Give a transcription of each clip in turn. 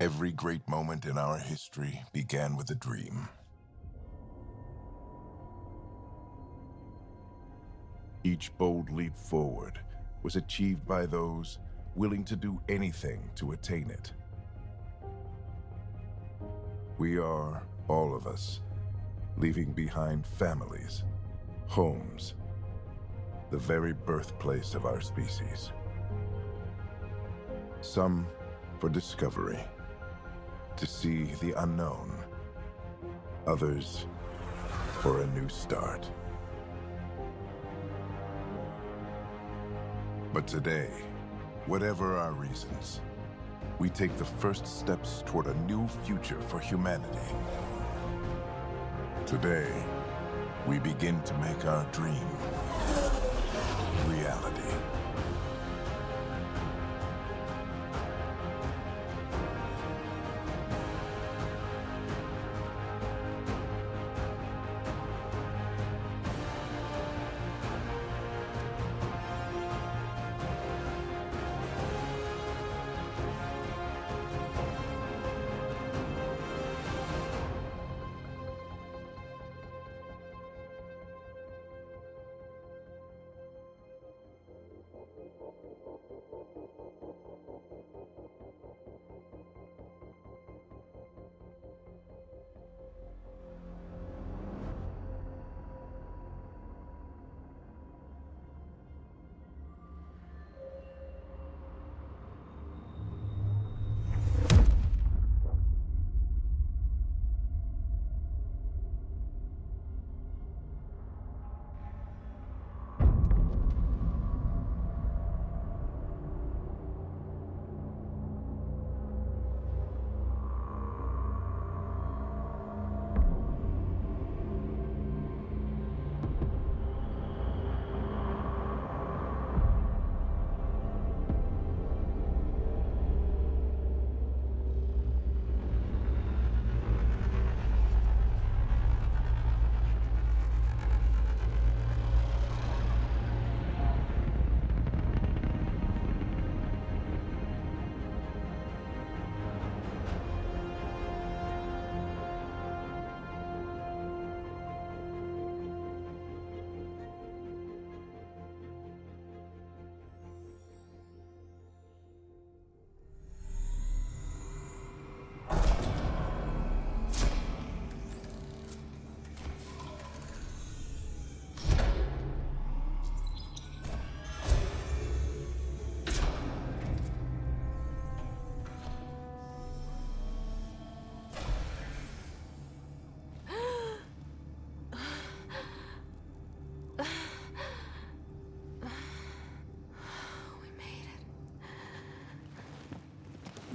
Every great moment in our history began with a dream. Each bold leap forward was achieved by those willing to do anything to attain it. We are, all of us, leaving behind families, homes, the very birthplace of our species. Some for discovery, to see the unknown. Others for a new start. But today, whatever our reasons, we take the first steps toward a new future for humanity. Today, we begin to make our dream reality.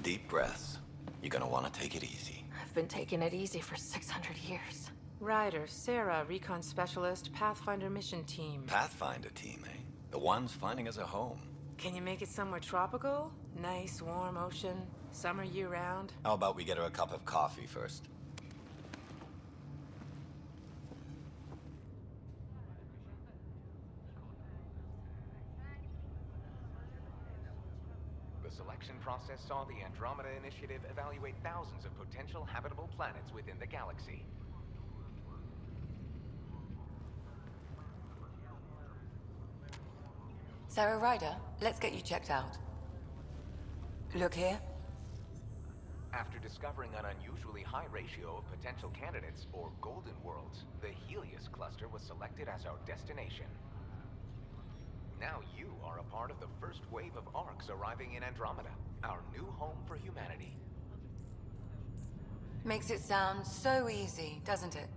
Deep breaths. You're gonna want to take it easy. I've been taking it easy for 600 years. Ryder, Sarah, Recon Specialist, Pathfinder Mission Team. Pathfinder team, eh? The ones finding us a home. Can you make it somewhere tropical? Nice, warm ocean, summer year-round? How about we get her a cup of coffee first? The selection process saw the Andromeda Initiative evaluate thousands of potential habitable planets within the galaxy. Sarah Ryder, let's get you checked out. Look here. After discovering an unusually high ratio of potential candidates, or golden worlds, the Helios cluster was selected as our destination. Now you are a part of the first wave of ARCs arriving in Andromeda, our new home for humanity. Makes it sound so easy, doesn't it?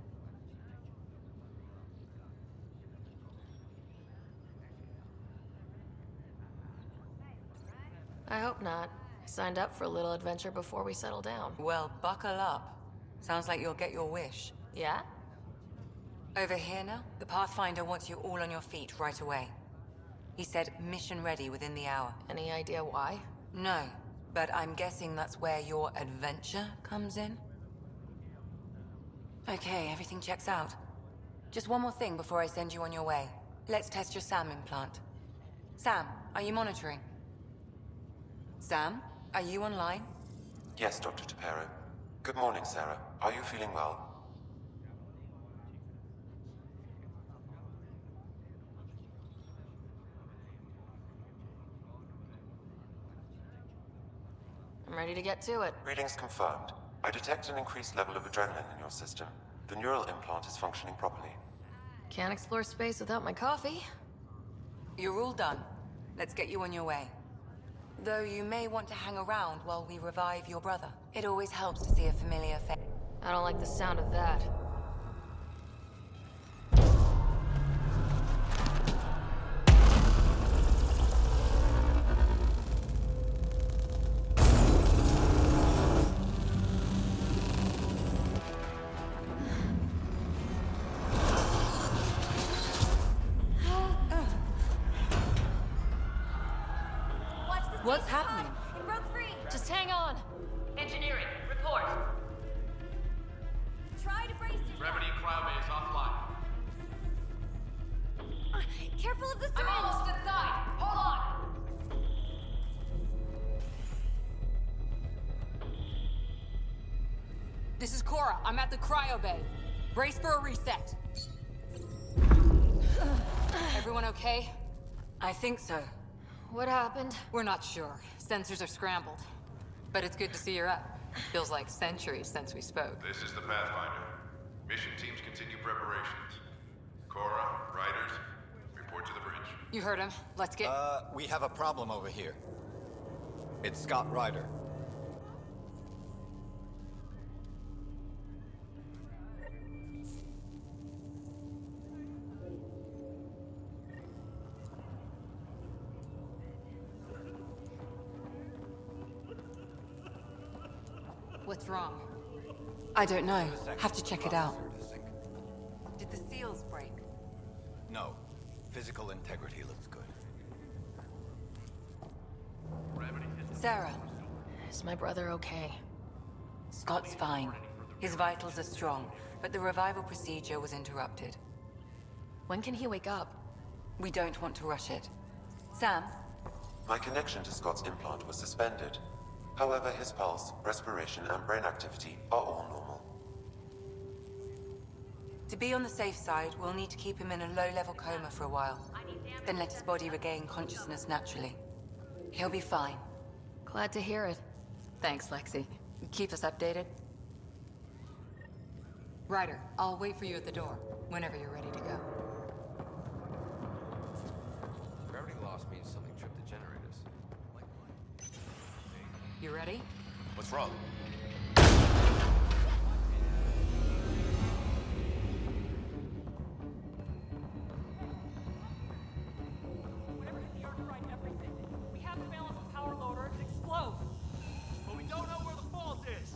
I hope not. I signed up for a little adventure before we settle down. Well, buckle up. Sounds like you'll get your wish. Yeah? Over here now, the Pathfinder wants you all on your feet right away. He said mission ready within the hour. Any idea why? No, but I'm guessing that's where your adventure comes in? Okay, everything checks out. Just one more thing before I send you on your way. Let's test your SAM implant. Sam, are you monitoring? Sam, are you online? Yes, Dr. Tapero. Good morning, Sarah. Are you feeling well? I'm ready to get to it. Readings confirmed. I detect an increased level of adrenaline in your system. The neural implant is functioning properly. Can't explore space without my coffee. You're all done. Let's get you on your way. Though you may want to hang around while we revive your brother. It always helps to see a familiar face. I don't like the sound of that. What's happening? It broke free. Just hang on. Engineering, report. Try to brace yourself. Gravity cryobase offline. Careful of the syringe. I'm almost inside. Hold on. This is Cora. I'm at the cryo bay. Brace for a reset. Everyone okay? I think so. What happened? We're not sure. Sensors are scrambled. But it's good to see you're up. Feels like centuries since we spoke. This is the Pathfinder. Mission teams continue preparations. Cora, Riders, report to the bridge. You heard him. Let's get... We have a problem over here. It's Scott Ryder. What's wrong? I don't know. Have to check it out. Did the seals break? No. Physical integrity looks good. Sarah, Is my brother okay? Scott's fine. His vitals are strong, but the revival procedure was interrupted. When can he wake up? We don't want to rush it. Sam? My connection to Scott's implant was suspended. However, his pulse, respiration, and brain activity are all normal. To be on the safe side, we'll need to keep him in a low-level coma for a while. Then let his body regain consciousness naturally. He'll be fine. Glad to hear it. Thanks, Lexi. Keep us updated. Ryder, I'll wait for you at the door, whenever you're ready to go. Gravity loss means something tripped the generators. Like what? You ready? What's wrong? Whatever hit the Earth right everything. We have to balance the power load or it explode. But we don't know where the fault is.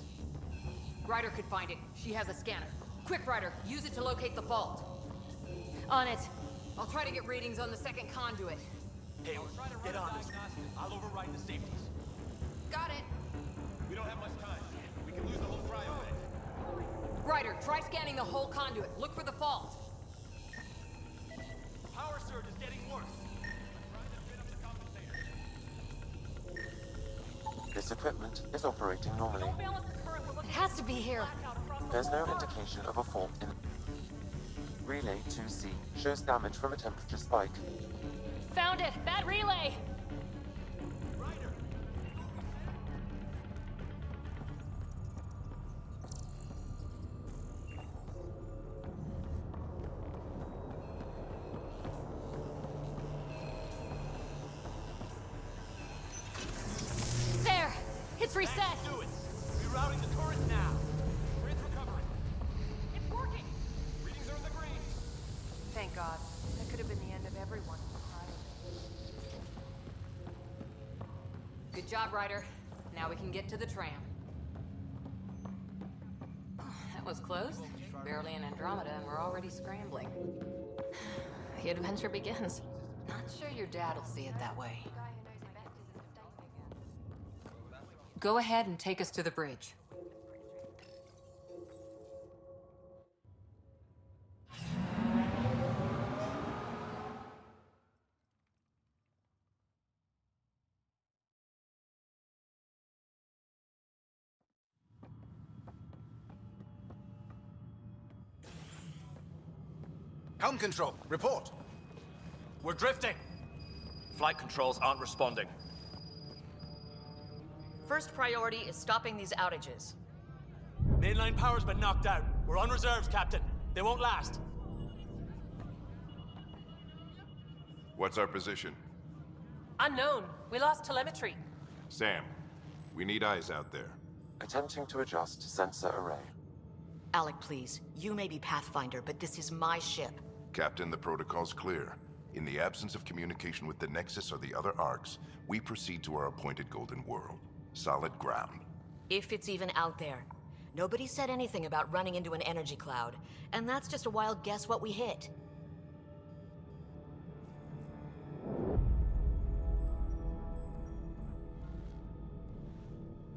Ryder could find it. She has a scanner. Quick, Ryder, use it to locate the fault. On it. I'll try to get readings on the second conduit. Hey, get on this. I'll override the safeties. Got it. We don't have much time. We can lose the whole cryo bay. Ryder, try scanning the whole conduit. Look for the fault. Power surge is getting worse. This equipment is operating normally. Don't balance the current. We're It looking has to be here. blackout across the There's no whole indication of a fault in... Relay 2C shows damage from a temperature spike. Found it! Bad relay! There! It's reset! Do it! Rerouting the turret now! Grid's recovering. It's working! Readings are in the green. Thank God. That could have been the end of everyone. Good job, Ryder. Now we can get to the tram. That was close. Barely in Andromeda, and we're already scrambling. The adventure begins. Not sure your dad'll see it that way. Go ahead and take us to the bridge. Helm control, report. We're drifting. Flight controls aren't responding. First priority is stopping these outages. Mainline power's been knocked out. We're on reserves, Captain. They won't last. What's our position? Unknown. We lost telemetry. Sam, we need eyes out there. Attempting to adjust sensor array. Alec, please. You may be Pathfinder, but this is my ship. Captain, the protocol's clear. In the absence of communication with the Nexus or the other arcs, we proceed to our appointed Golden World. Solid ground. If it's even out there. Nobody said anything about running into an energy cloud, and that's just a wild guess what we hit.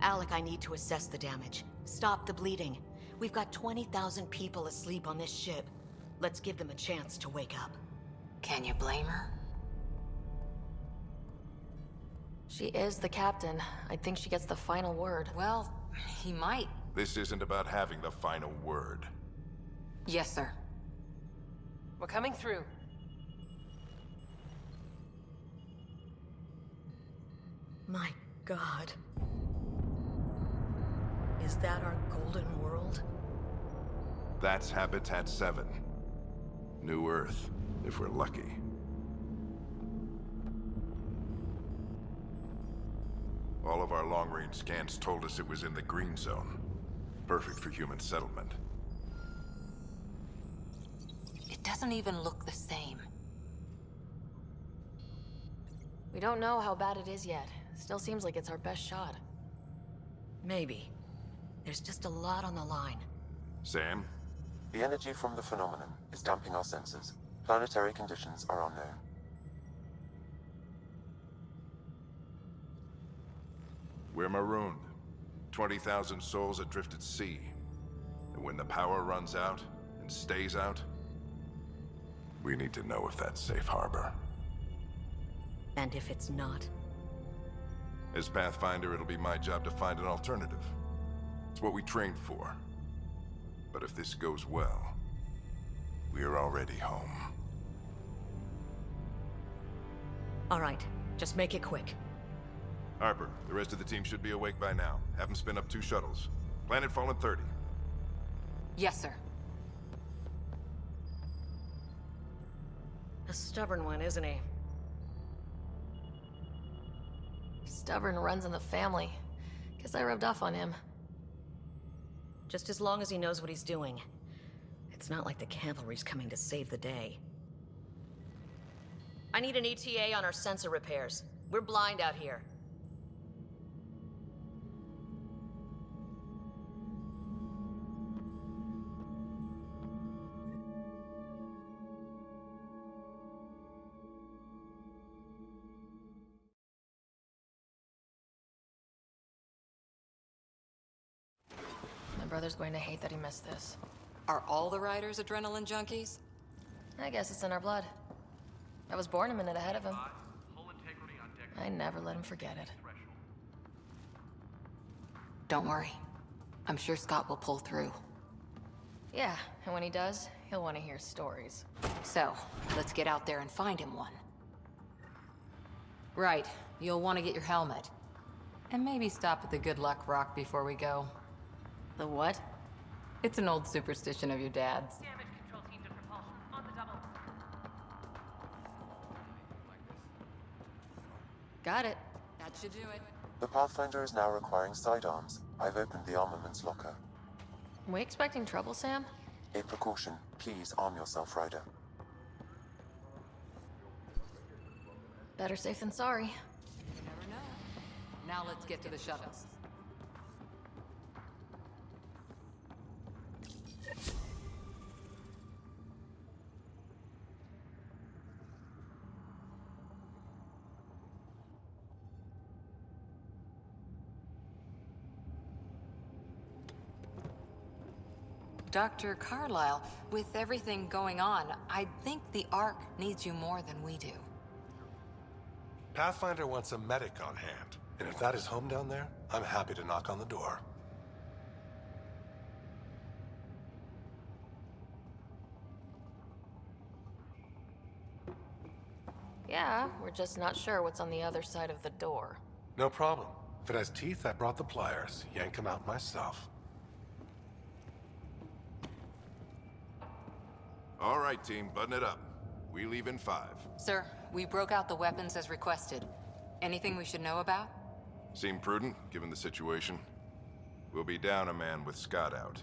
Alec, I need to assess the damage. Stop the bleeding. We've got 20,000 people asleep on this ship. Let's give them a chance to wake up. Can you blame her? She is the captain. I think she gets the final word. Well, he might. This isn't about having the final word. Yes, sir. We're coming through. My God. Is that our Golden World? That's Habitat 7. New Earth, if we're lucky. All of our long-range scans told us it was in the green zone. Perfect for human settlement. It doesn't even look the same. We don't know how bad it is yet. Still seems like it's our best shot. Maybe. There's just a lot on the line. Sam? The energy from the phenomenon is damping our sensors. Planetary conditions are unknown. We're marooned. 20,000 souls adrift at sea. And when the power runs out, and stays out, we need to know if that's safe harbor. And if it's not? As Pathfinder, it'll be my job to find an alternative. It's what we trained for. But if this goes well, we are already home. All right, just make it quick. Harper, the rest of the team should be awake by now. Have them spin up 2 shuttles. Planetfall in 30. Yes, sir. A stubborn one, isn't he? Stubborn runs in the family. Guess I rubbed off on him. Just as long as he knows what he's doing. It's not like the cavalry's coming to save the day. I need an ETA on our sensor repairs. We're blind out here. My brother's going to hate that he missed this. Are all the riders adrenaline junkies? I guess it's in our blood. I was born a minute ahead of him. I never let him forget it. Don't worry. I'm sure Scott will pull through. Yeah, and when he does, he'll want to hear stories. So, let's get out there and find him one. Right. You'll want to get your helmet. And maybe stop at the Good Luck Rock before we go. The what? It's an old superstition of your dad's. Damage control team to propulsion on the double. Got it. That should do it. The Pathfinder is now requiring sidearms. I've opened the armaments locker. We expecting trouble, Sam? A precaution. Please arm yourself, Ryder. Better safe than sorry. You never know. Now let's get to the shuttles. Dr. Carlyle, with everything going on, I think the Ark needs you more than we do. Pathfinder wants a medic on hand, and if that is home down there, I'm happy to knock on the door. Yeah, we're just not sure what's on the other side of the door. No problem. If it has teeth, I brought the pliers. Yank them out myself. All right, team, button it up. We leave in 5. Sir, we broke out the weapons as requested. Anything we should know about? Seem prudent, given the situation. We'll be down a man with Scott out.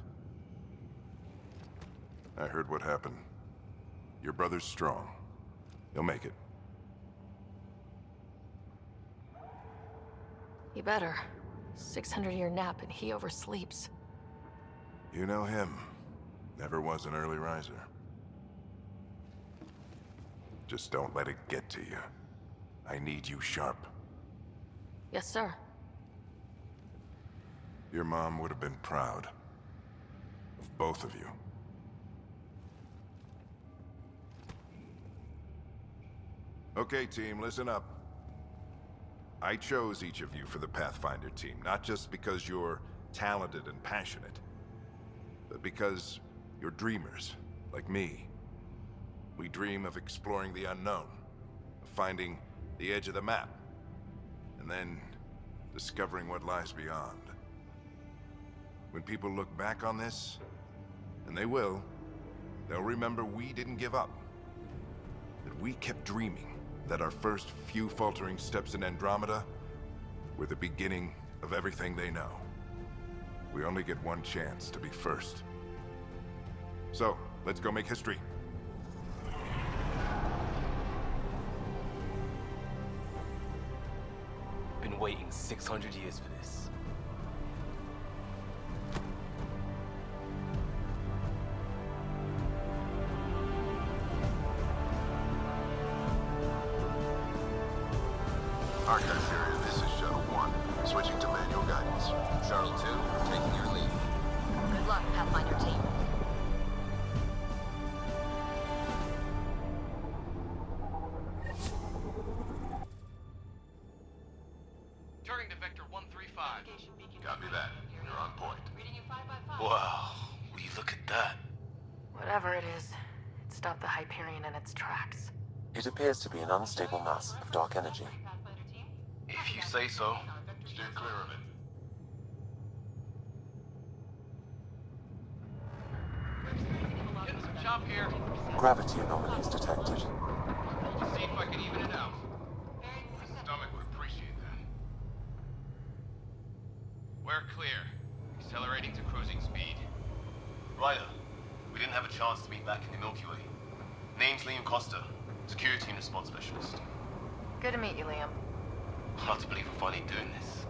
I heard what happened. Your brother's strong. He'll make it. You better. 600-year nap and he oversleeps. You know him. Never was an early riser. Just don't let it get to you. I need you sharp. Yes, sir. Your mom would have been proud of both of you. Okay, team, listen up. I chose each of you for the Pathfinder team, not just because you're talented and passionate, but because you're dreamers, like me. We dream of exploring the unknown, of finding the edge of the map, and then discovering what lies beyond. When people look back on this, and they will, they'll remember we didn't give up. That we kept dreaming, that our first few faltering steps in Andromeda were the beginning of everything they know. We only get one chance to be first. So, let's go make history. Been waiting 600 years for this. Archive area, this is Shuttle 1. Switching to manual guidance. Shuttle 2, taking your lead. Good luck, Pathfinder team. Turning to Vector 135. Copy that. You're on point. Wow, will you look at that? Whatever it is, it stopped the Hyperion in its tracks. It appears to be an unstable mass of dark energy. If you say so. Steer clear of it. Getting some chop here. Gravity anomalies detected. Just see if I can even it out. My stomach would appreciate that. We're clear. Accelerating to cruising speed. Ryder, we didn't have a chance to meet back in the Milky Way. Name's Liam Costa, Security and Response Specialist. Good to meet you, Liam. Hard to believe we're finally doing this.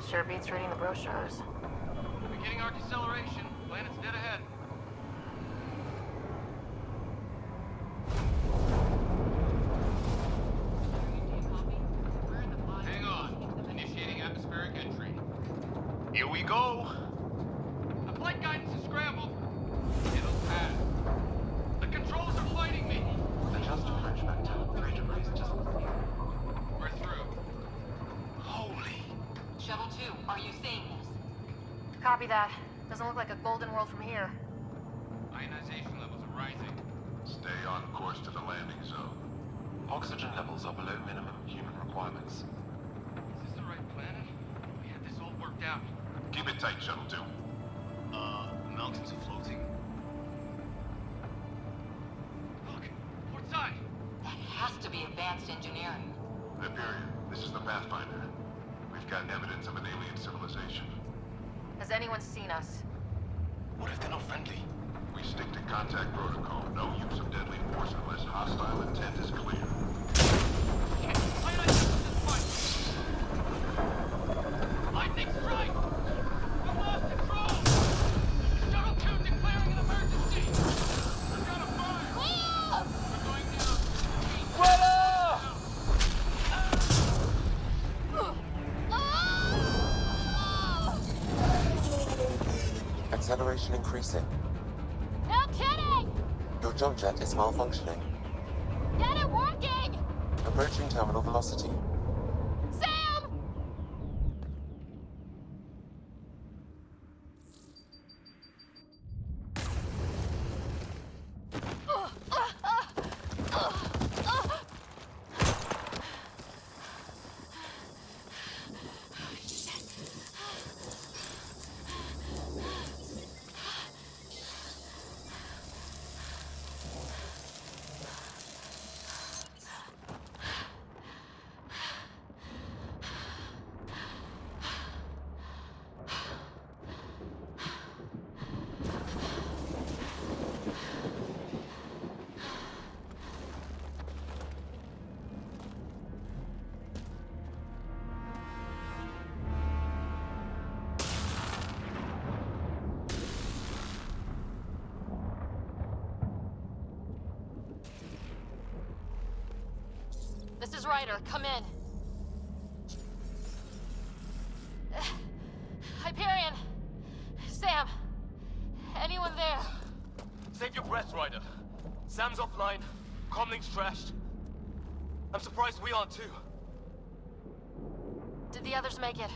Sure beats reading the brochures. Beginning our deceleration. Planet's dead ahead. Hang on. Initiating atmospheric entry. Here we go! The flight guidance is scrambled. It'll pass. The controls are fighting me. Adjust approach vector. 3 degrees just. We're through. Holy... Shuttle 2, are you seeing this? Copy that. Doesn't look like a golden world from here. Ionization levels are rising. Stay on course to the landing zone. Oxygen levels are below minimum human requirements. Is this the right planet? We had this all worked out. Keep it tight, Shuttle 2. The mountains are floating. Look, port side. That has to be advanced engineering. Hyperion, this is the Pathfinder. We've got evidence of an alien civilization. Has anyone seen us? What if they're not friendly? We stick to contact protocol. No use of deadly force unless hostile intent is clear. Lightning strike! We lost control! Shuttle 2 declaring an emergency! We've got a fire! We're going down. Acceleration increasing. No kidding! Your jump jet is malfunctioning. Get it working! Approaching terminal velocity. Sam! This is Ryder. Come in. Hyperion! Sam! Anyone there? Save your breath, Ryder. Sam's offline. Comlink's trashed. I'm surprised we aren't too. Did the others make it?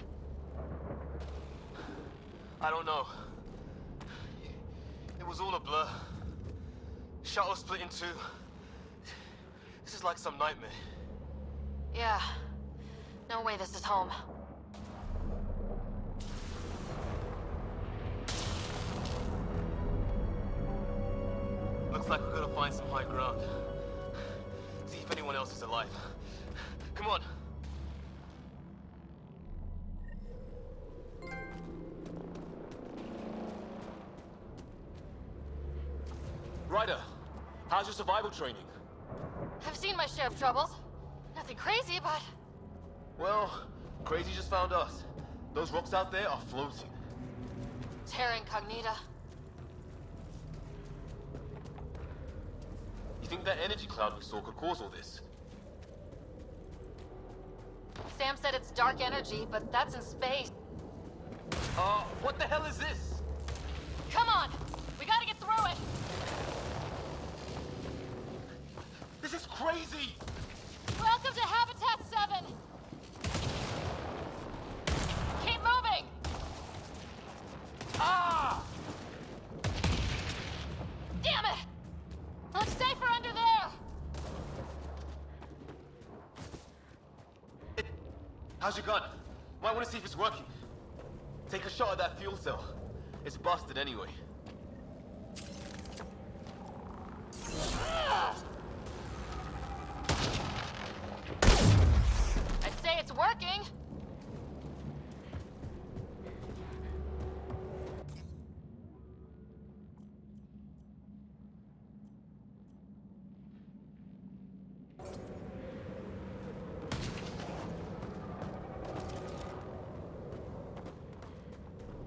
I don't know. It was all a blur. Shuttle split in two. This is like some nightmare. Yeah. No way this is home. Looks like we're gonna find some high ground. See if anyone else is alive. Come on. Ryder, how's your survival training? I've seen my share of troubles. Nothing crazy, but... Well, crazy just found us. Those rocks out there are floating. Terra Incognita. You think that energy cloud we saw could cause all this? Sam said it's dark energy, but that's in space. What the hell is this? Come on! We gotta get through it! This is crazy! Welcome to Habitat 7! Keep moving! Ah! Damn it! Looks safer under there! How's your gun? Might want to see if it's working. Take a shot at that fuel cell. It's busted anyway. I'd say it's working.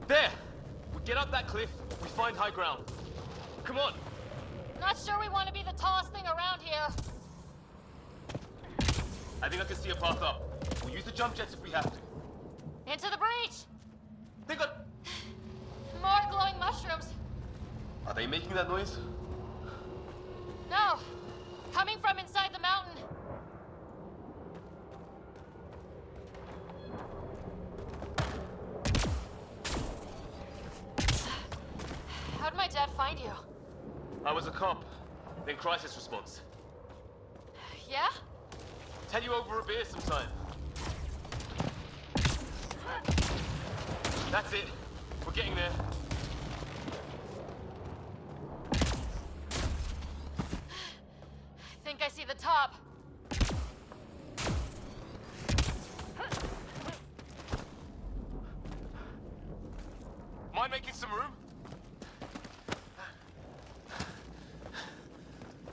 There! We get up that cliff, we find high ground. Come on! Not sure we want to be the tallest thing around here. I think I can see a path up. We'll use the jump jets if we have to. Into the breach! They got... More glowing mushrooms. Are they making that noise? No! Coming from inside the mountain. How'd my dad find you? I was a cop, then crisis response. Yeah? tell you over a beer sometime. That's it. We're getting there. I think I see the top. Mind making some room?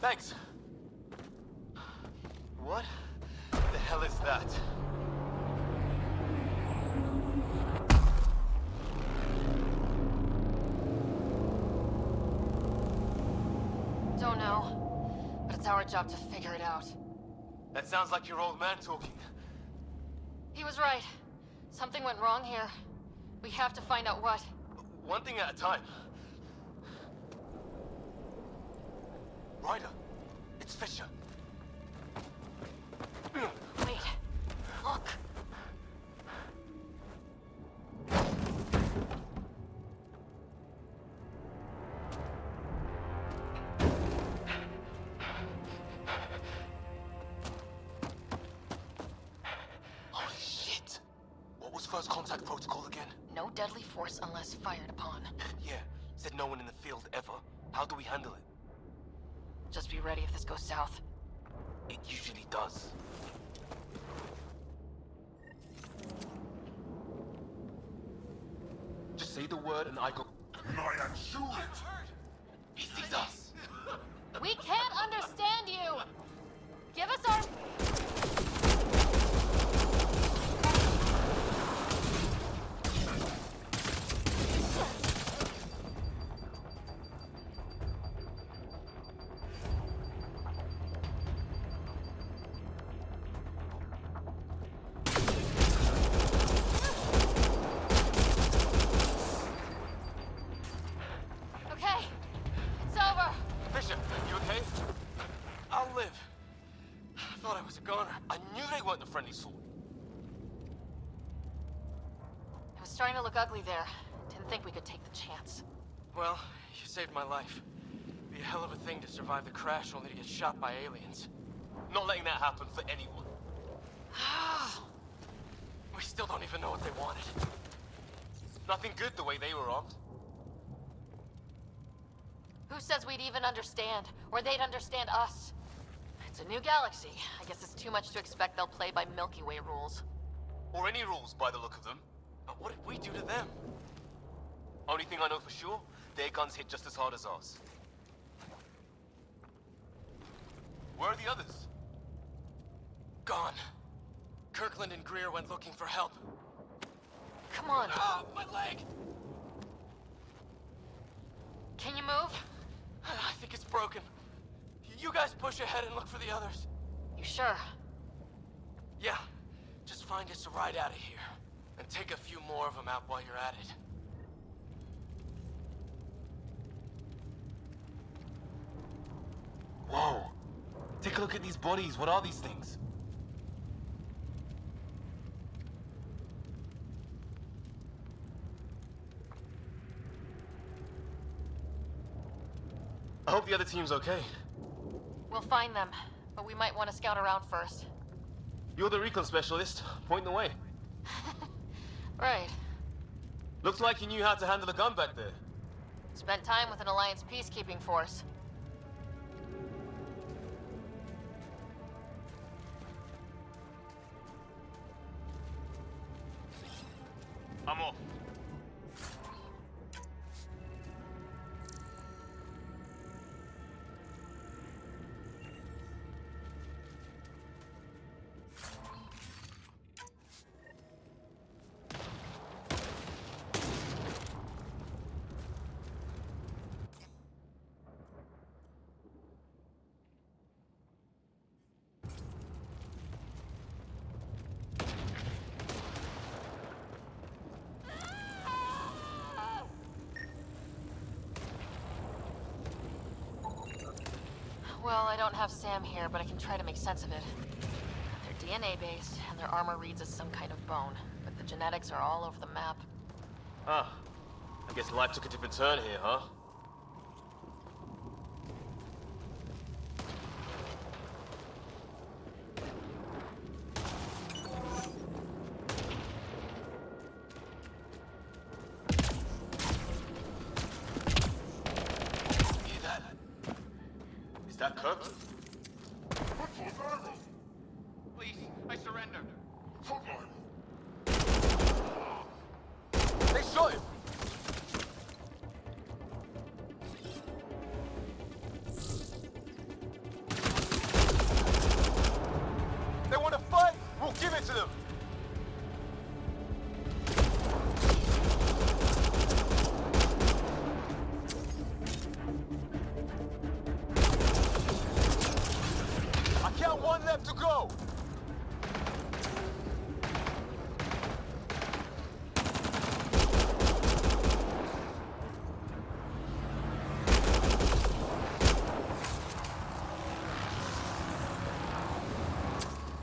Thanks. What the hell is that? Don't know, but it's our job to figure it out. That sounds like your old man talking. He was right. Something went wrong here. We have to find out what. One thing at a time. Ryder, it's Fisher. Wait, look. Holy shit! What was first contact protocol again? No deadly force unless fired upon. Yeah, said no one in the field ever. How do we handle it? Just be ready if this goes south. It usually does. Just say the word and I go. He sees us. We can't understand you! Give us our... Okay, it's over. Fisher, you okay? I'll live. I thought I was a goner. I knew they weren't the friendly sort. It was starting to look ugly there. Didn't think we could take the chance. Well, you saved my life. Be a hell of a thing to survive the crash only to get shot by aliens. Not letting that happen for anyone. We still don't even know what they wanted. Nothing good the way they were armed. Who says we'd even understand? Or they'd understand us? It's a new galaxy. I guess it's too much to expect they'll play by Milky Way rules. Or any rules by the look of them. But what did we do to them? Only thing I know for sure, their guns hit just as hard as ours. Where are the others? Gone. Kirkland and Greer went looking for help. Come on. Ah, my leg! Can you move? I think it's broken. You guys push ahead and look for the others. You sure? Yeah. Just find us a ride out of here. And take a few more of them out while you're at it. Whoa. Take a look at these bodies. What are these things? I hope the other team's okay. We'll find them, but we might want to scout around first. You're the recon specialist. Point the way. Right. Looks like you knew how to handle a gun back there. Spent time with an Alliance peacekeeping force. I'm off. Well, I don't have Sam here, but I can try to make sense of it. They're DNA-based, and their armor reads as some kind of bone, but the genetics are all over the map. Ah, I guess life took a different turn here, huh? Is that Kirkland? Please, I surrender. They shot him! They want to fight? We'll give it to them! I count one left to go!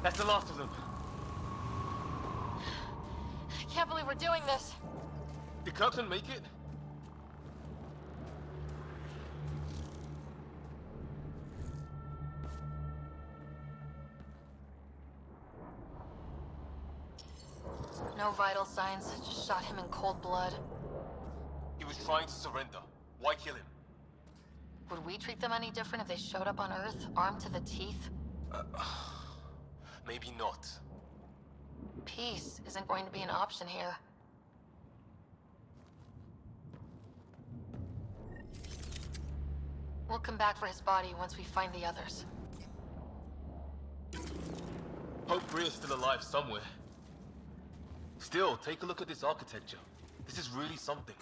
That's the last of them. I can't believe we're doing this. Did Kirkland make it? No vital signs, just shot him in cold blood. He was trying to surrender. Why kill him? Would we treat them any different if they showed up on Earth, armed to the teeth? Maybe not. Peace isn't going to be an option here. We'll come back for his body once we find the others. Hope Bria's still alive somewhere. Still, take a look at this architecture. This is really something.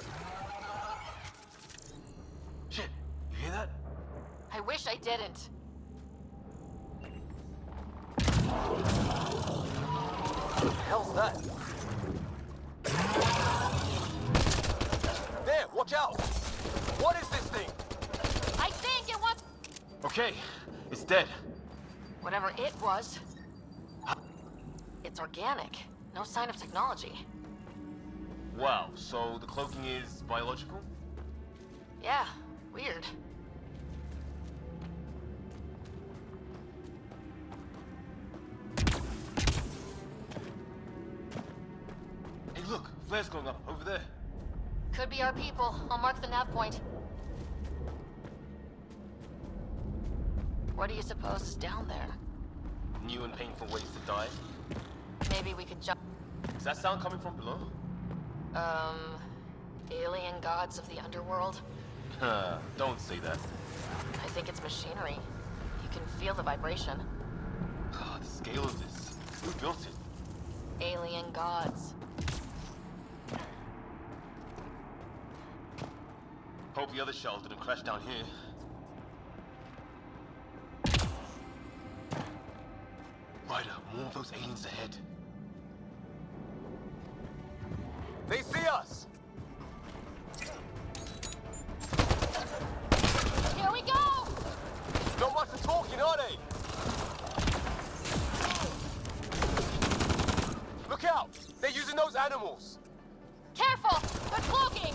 Shit, you hear that? I wish I didn't. What the hell's that? There, watch out! What is this thing? I think it was... Okay, it's dead. Whatever it was. It's organic. No sign of technology. Wow, so the cloaking is biological? Yeah, weird. Hey look, flare's going up, over there. Could be our people. I'll mark the nav point. What do you suppose is down there? New and painful ways to die. Maybe we could jump... Is that sound coming from below? Alien gods of the underworld? Don't say that. I think it's machinery. You can feel the vibration. The scale of this. Who built it? Alien gods. Hope the other shells didn't crash down here. Ryder, more of those aliens ahead. They see us! Here we go! Not much of talking, are they? Look out! They're using those animals! Careful! They're cloaking!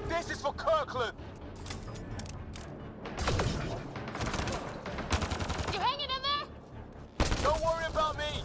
This is for Kirkland! You hanging in there? Don't worry about me!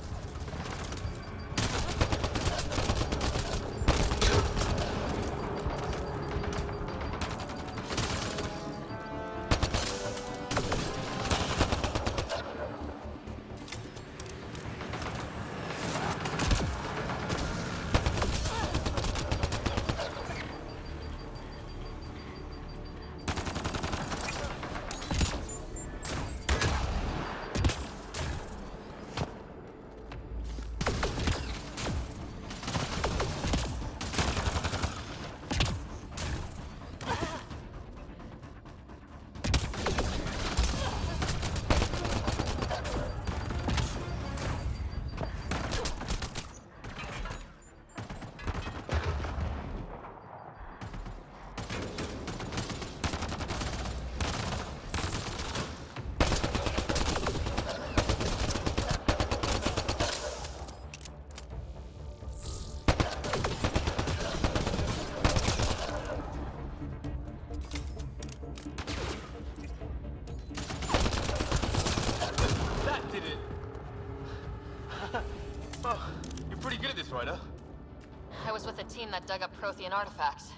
I was with a team that dug up Prothean artifacts.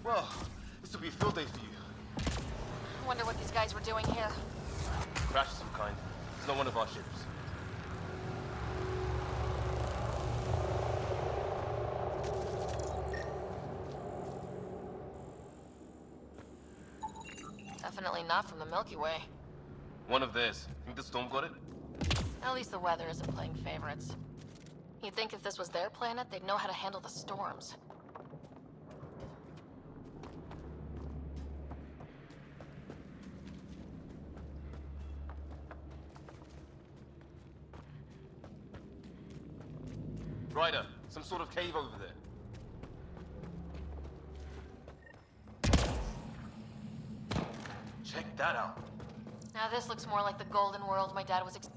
Well, This will be a field day for you. I wonder what these guys were doing here. Crash of some kind. It's not one of our ships. Definitely not from the Milky Way. One of theirs. Think the storm got it? At least the weather isn't playing favorites. You'd think if this was their planet, they'd know how to handle the storms. Ryder, some sort of cave over there. Check that out. Now this looks more like the golden world my dad was If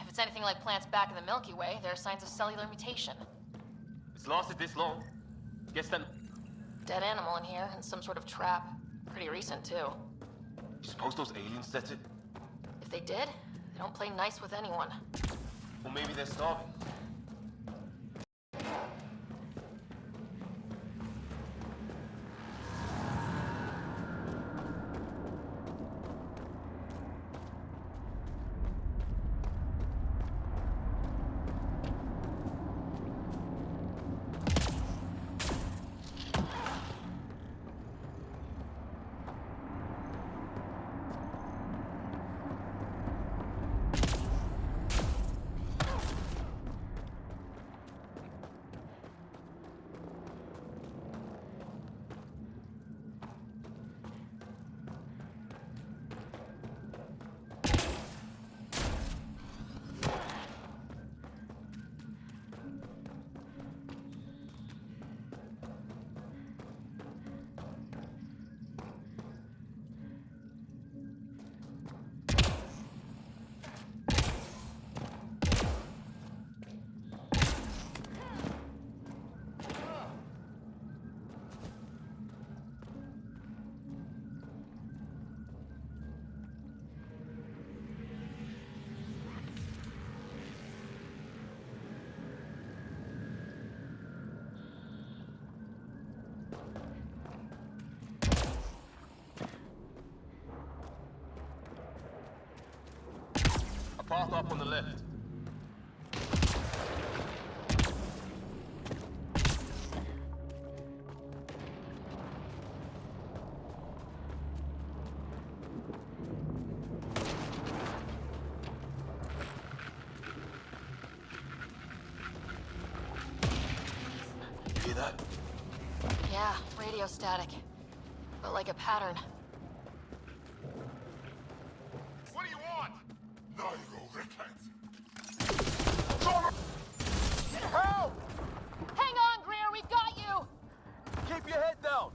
it's anything like plants back in the Milky Way, there are signs of cellular mutation. It's lasted this long. Guess that... Dead animal in here, and some sort of trap. Pretty recent, too. You suppose those aliens set it? If they did, they don't play nice with anyone. Or maybe they're starving. Path up on the left. You hear that? Yeah, radio static. But like a pattern. What do you want? Help! Hang on, Greer, we've got you! Keep your head down!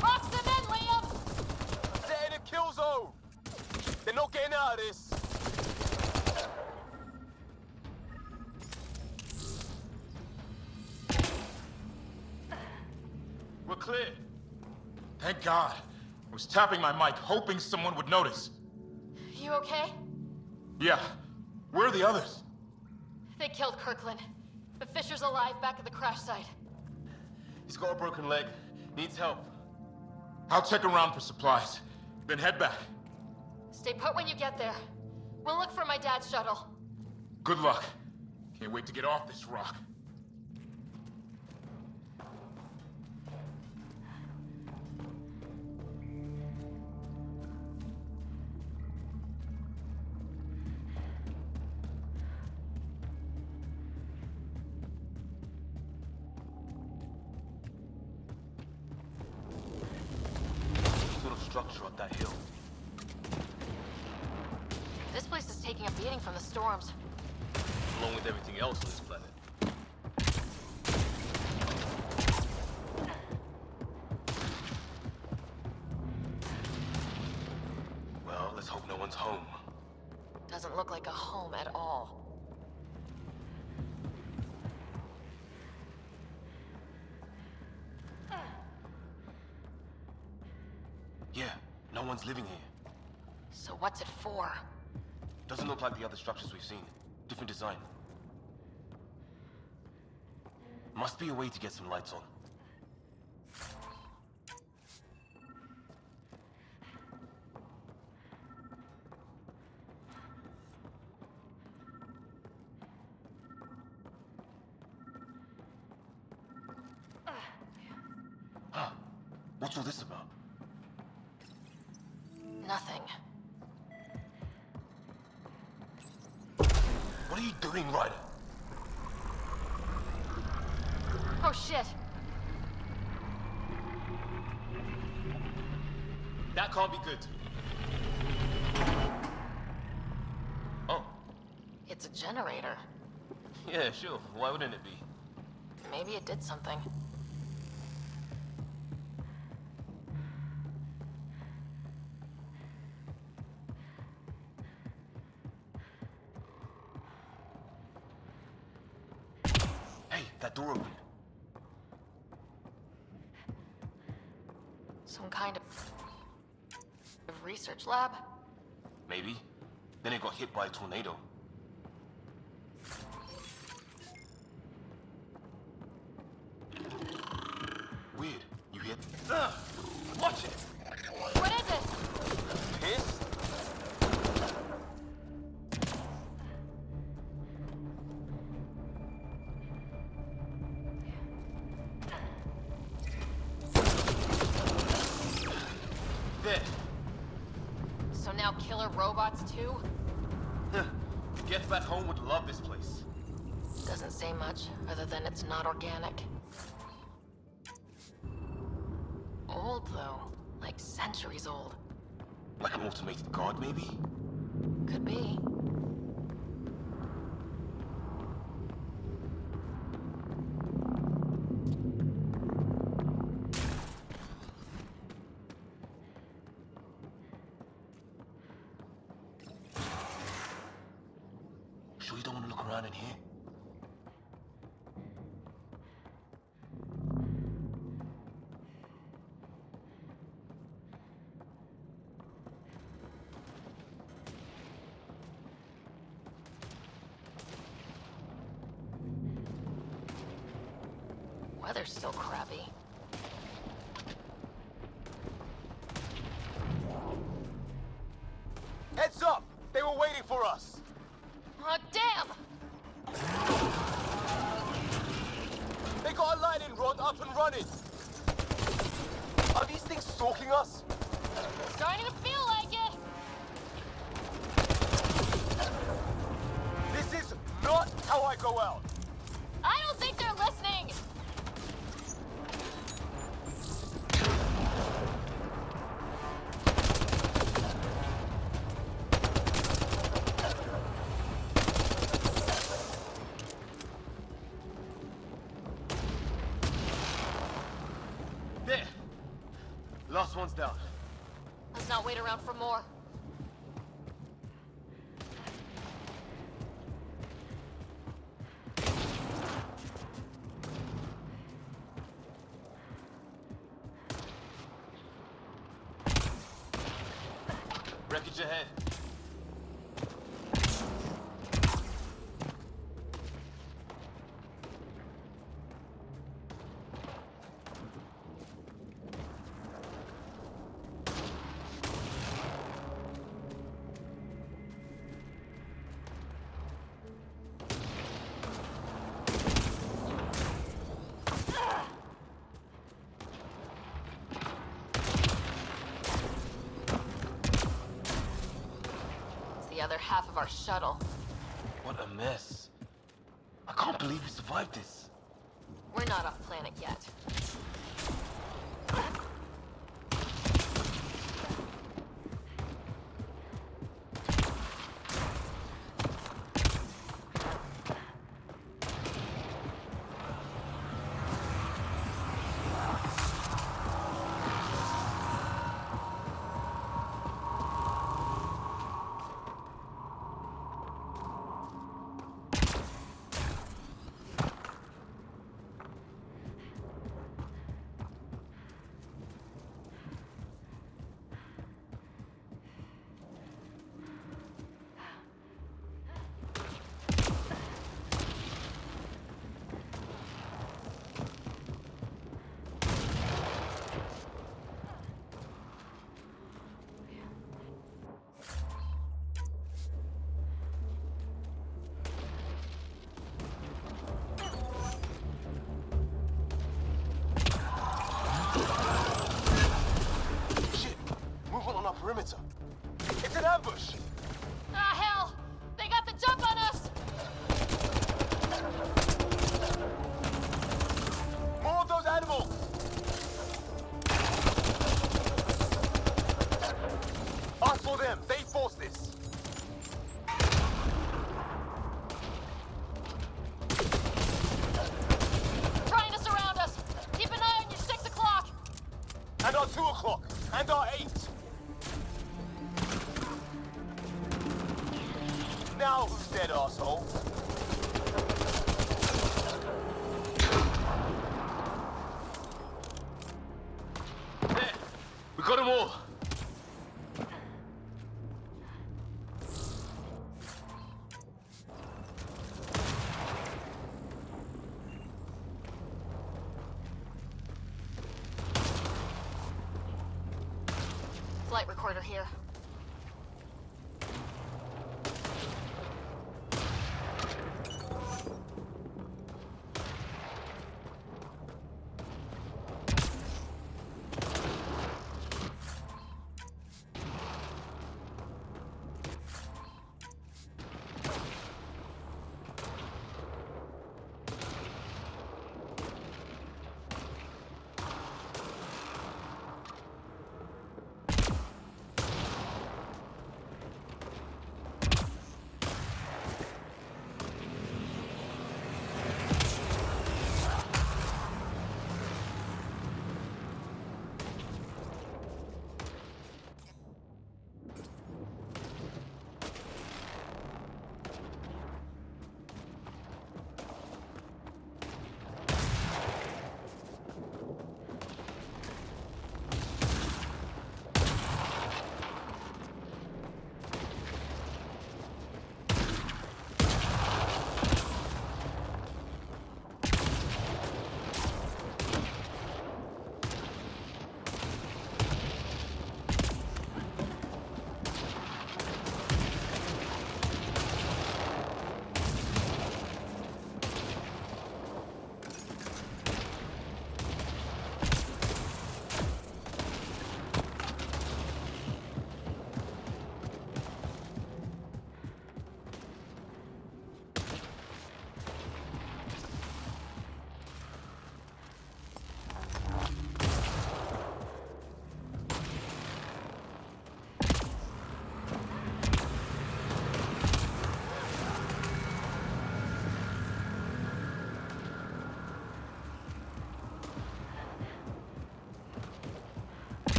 Box them in, Liam! They're in a kill zone! They're not getting out of this! We're clear. Thank God. I was tapping my mic, hoping someone would notice. You okay? Yeah. Where are the others? They killed Kirkland. The Fisher's alive back at the crash site. He's got a broken leg. Needs help. I'll check around for supplies, then head back. Stay put when you get there. We'll look for my dad's shuttle. Good luck. Can't wait to get off this rock. Structure up that hill. This place is taking a beating from the storms. Along with everything else on this planet. Well, let's hope no one's home. Doesn't look like a home at all. Yeah, no one's living here. So what's it for? Doesn't look like the other structures we've seen. Different design. Must be a way to get some lights on. Huh. What's all this about? Nothing. What are you doing, Ryder? Oh shit! That can't be good. Oh. It's a generator. Yeah, sure. Why wouldn't it be? Maybe it did something. Hey, that door opened. Some kind of research lab? Maybe. Then it got hit by a tornado. Weird. You hit. Watch it! What is it? Piss? There. So now killer robots too? Get back home would love this place. Doesn't say much, other than it's not organic. Old though, like centuries old. Like an automated guard, maybe? Could be. Sure you don't want to look around in here? Weather's still crappy. Heads up! They were waiting for us! Oh, damn! They got a lightning rod up and running! Are these things stalking us? Starting to feel like it! This is not how I go out! I don't think they're listening! There! Last one's down. Let's not wait around for more. Wreckage ahead. It's the other half of our shuttle. What a mess. I can't believe we survived this. We're not off planet yet. We got them all. Flight recorder here.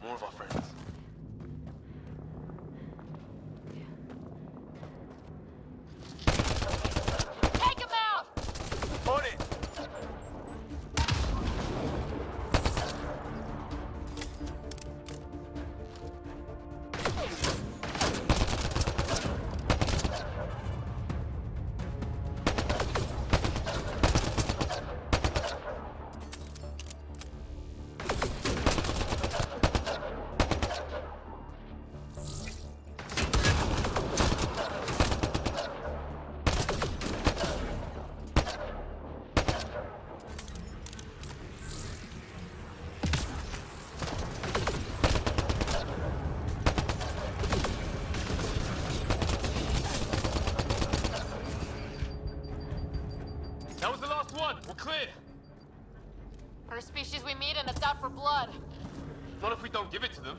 More of our friends. Take him out! On it! That was the last one. We're clear. First species we meet and it's out for blood. Not if we don't give it to them.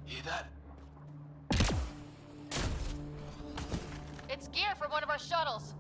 Hear that? It's gear from one of our shuttles.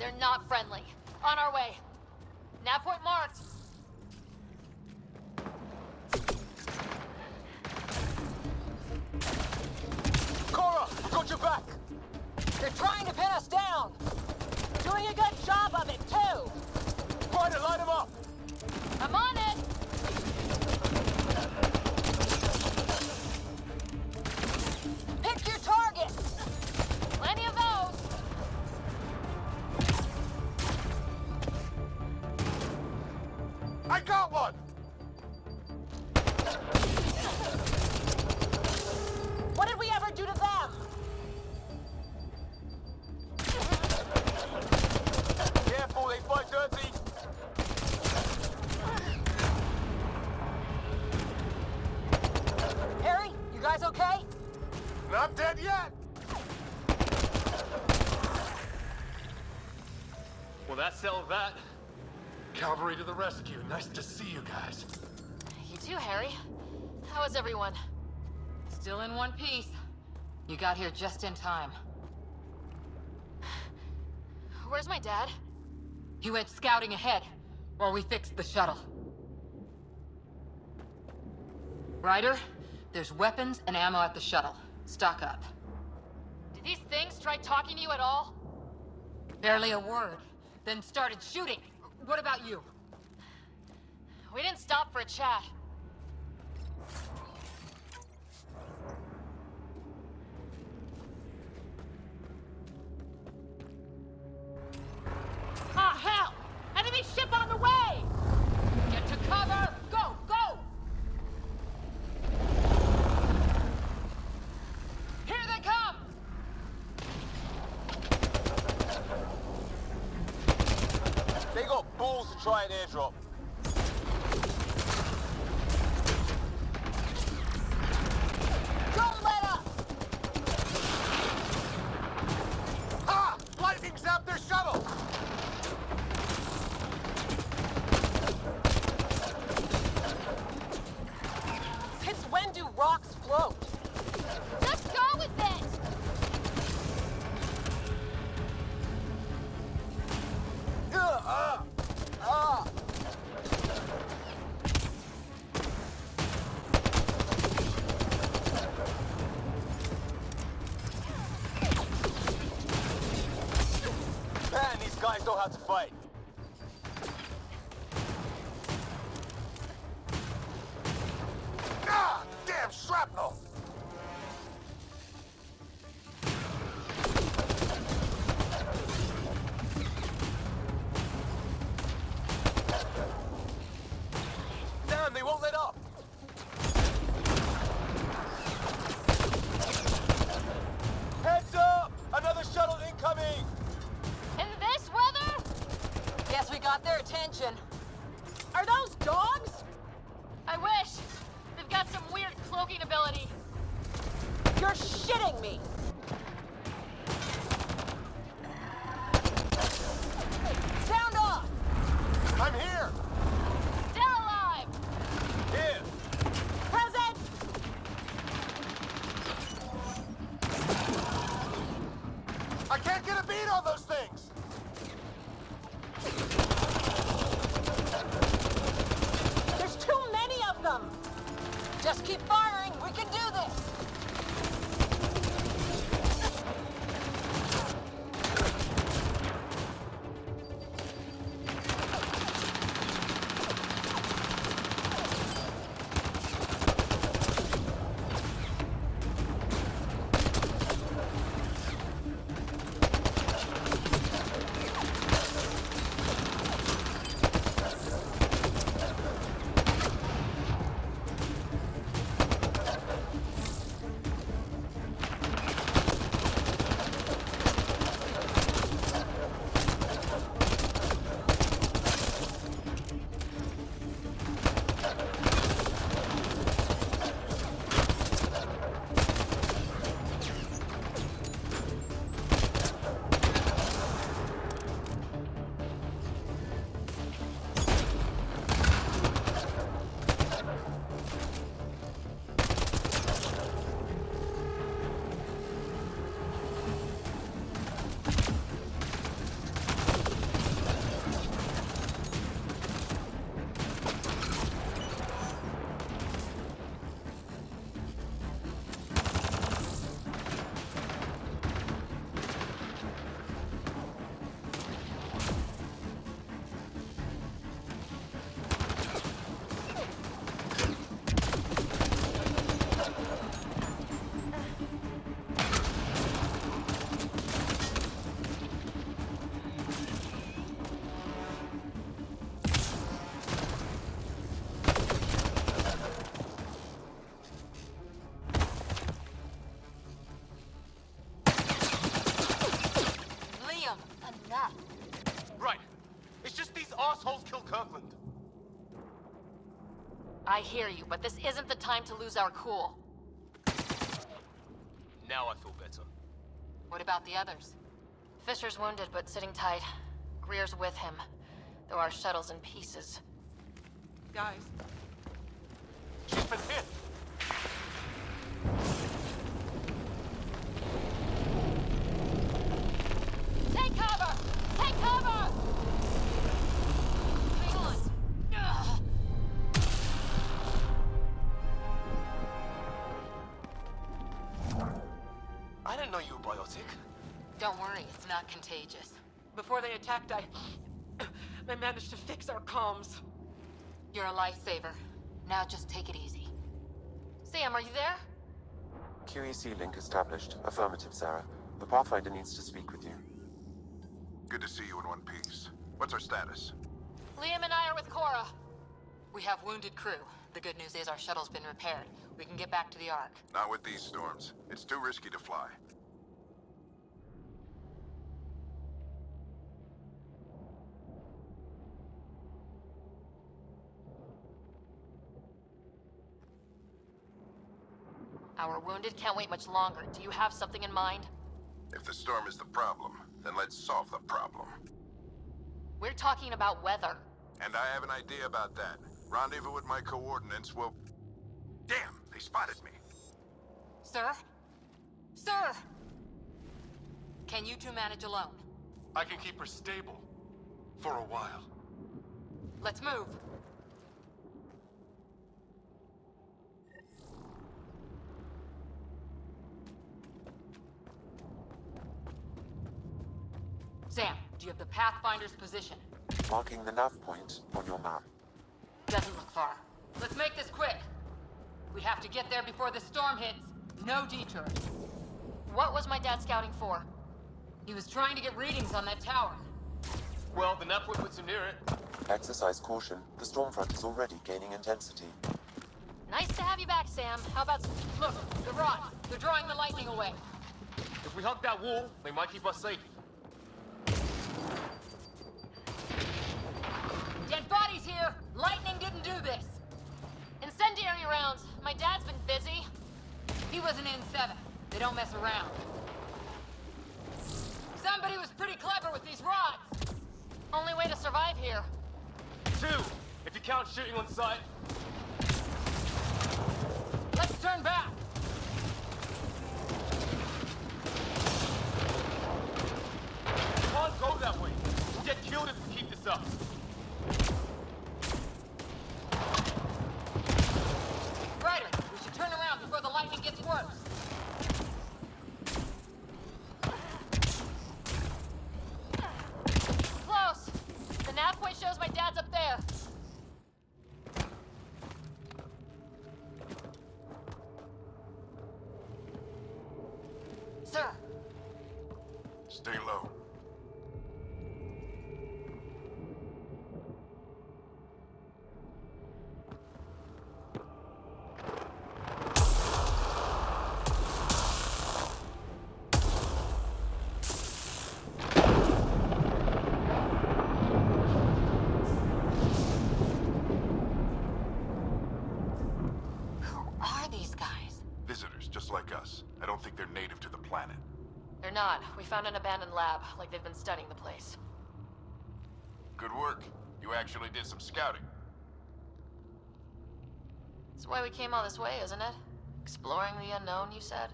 They're not friendly. On our way. Nav point marked. Cora, we got your back! They're trying to pin us down! Doing a good job of it, too! Ryder, line them up! I'm on it! Pick your target! Plenty of those! I got one! What did we ever do to them? Careful, they fight dirty! Harry, you guys okay? Not dead yet! Well, that settled that. Cavalry to the rescue. Nice to see you guys. You too, Harry. How is everyone? Still in one piece. You got here just in time. Where's my dad? He went scouting ahead, while we fixed the shuttle. Ryder, there's weapons and ammo at the shuttle. Stock up. Did these things try talking to you at all? Barely a word. Then started shooting. What about you? We didn't stop for a chat. Ah, hell! Enemy ship on the way! Get to cover! Go! Go! Here they come! They got balls to try an airdrop. Don't let up! Ha! Lightning zapped their shuttle! Since when do rocks float? Just go with it! Man, these guys know how to fight. Ah! Damn shrapnel! Damn, they won't let up! Heads up! Another shuttle incoming! In this weather? Guess we got their attention. Are those dogs? I wish. They've got some weird cloaking ability. You're shitting me! Sound off! I'm here! Still alive! Here! Present! I can't get a beat on those things! There's too many of them! Just keep firing, we can do this! I hear you, but this isn't the time to lose our cool. Now I feel better. What about the others? Fisher's wounded, but sitting tight. Greer's with him, though our shuttle's in pieces. Guys. She's been hit! Take cover! Take cover! Hang on! Ugh. I didn't know you were biotic. Don't worry, it's not contagious. Before they attacked, I managed to fix our comms. You're a lifesaver. Now just take it easy. Sam, are you there? QEC link established. Affirmative, Sarah. The Pathfinder needs to speak with you. Good to see you in one piece. What's our status? Liam and I are with Cora. We have wounded crew. The good news is our shuttle's been repaired. We can get back to the Ark. Not with these storms. It's too risky to fly. Our wounded can't wait much longer. Do you have something in mind? If the storm is the problem, then let's solve the problem. We're talking about weather. And I have an idea about that. Rendezvous with my coordinates will... Damn, they spotted me. Sir? Sir! Can you two manage alone? I can keep her stable. For a while. Let's move. Sam, do you have the Pathfinder's position? Marking the nav point on your map. Doesn't look far. Let's make this quick. We have to get there before the storm hits. No detours. What was my dad scouting for? He was trying to get readings on that tower. Well, the nav point puts him near it. Exercise caution. The storm front is already gaining intensity. Nice to have you back, Sam. How about... Look, the rods. They're drawing the lightning away. If we hug that wall, they might keep us safe. Dead bodies here! Lightning didn't do this! Incendiary rounds! My dad's been busy. He was an N7. They don't mess around. Somebody was pretty clever with these rods! Only way to survive here. 2, if you count shooting on sight. Let's turn back! We can't go that way. We'll get killed if we keep this up. Ryder, we should turn around before the lightning gets worse. Close! The nav point shows my dad's up there. Sir! Stay low. Like us. I don't think they're native to the planet. They're not. We found an abandoned lab, like they've been studying the place. Good work. You actually did some scouting. That's why we came all this way, isn't it? Exploring the unknown, you said?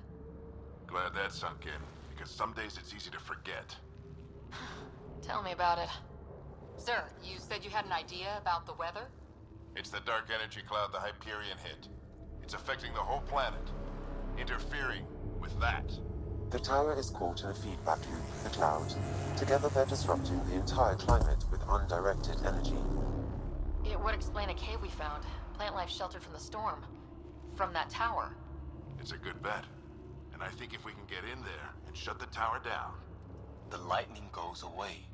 Glad that sunk in, because some days it's easy to forget. Tell me about it. Sir, you said you had an idea about the weather? It's the dark energy cloud the Hyperion hit. It's affecting the whole planet. Interfering with that. The tower is caught in a feedback loop with the cloud. Together they're disrupting the entire climate with undirected energy. It would explain a cave we found. Plant life sheltered from the storm. From that tower. It's a good bet. And I think if we can get in there and shut the tower down... The lightning goes away.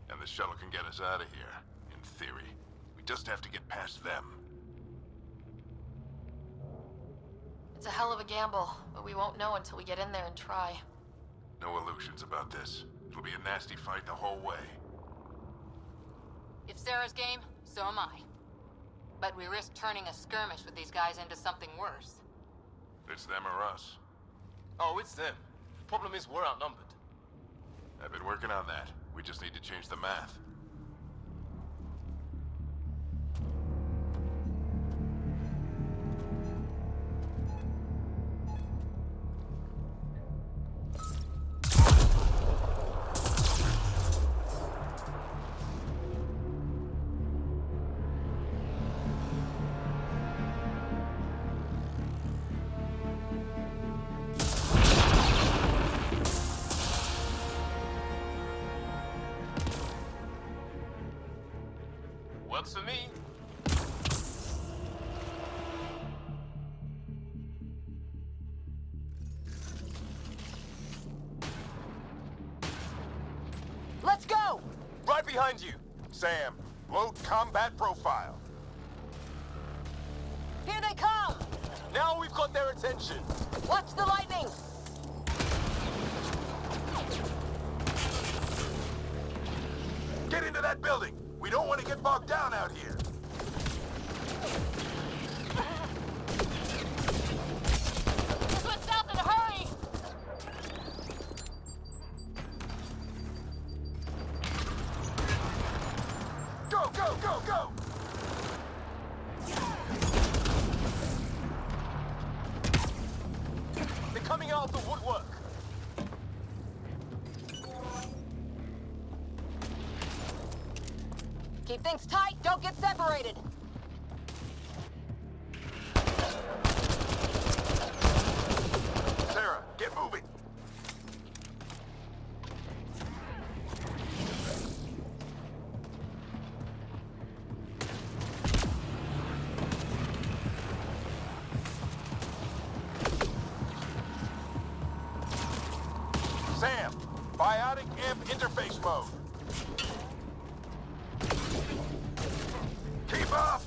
And the shuttle can get us out of here, in theory. We just have to get past them. It's a hell of a gamble, but we won't know until we get in there and try. No illusions about this. It'll be a nasty fight the whole way. If Sarah's game, so am I. But we risk turning a skirmish with these guys into something worse. It's them or us. Oh, it's them. Problem is, we're outnumbered. I've been working on that. We just need to change the math. Works for me. Let's go! Right behind you! Sam, load combat profile. Here they come! Now we've got their attention. Watch the lightning! Get into that building! We don't want to get bogged down out here! This went south in a hurry! Go, go, go, go! They're coming out of the woodwork. Keep things tight, don't get separated! Sarah, get moving! Sam, biotic imp interface mode. Keep up!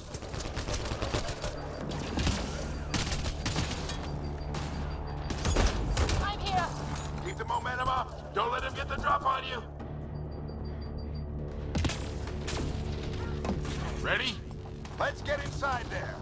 I'm here! Keep the momentum up! Don't let him get the drop on you! Ready? Let's get inside there!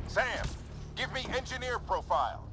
Sam, give me engineer profile.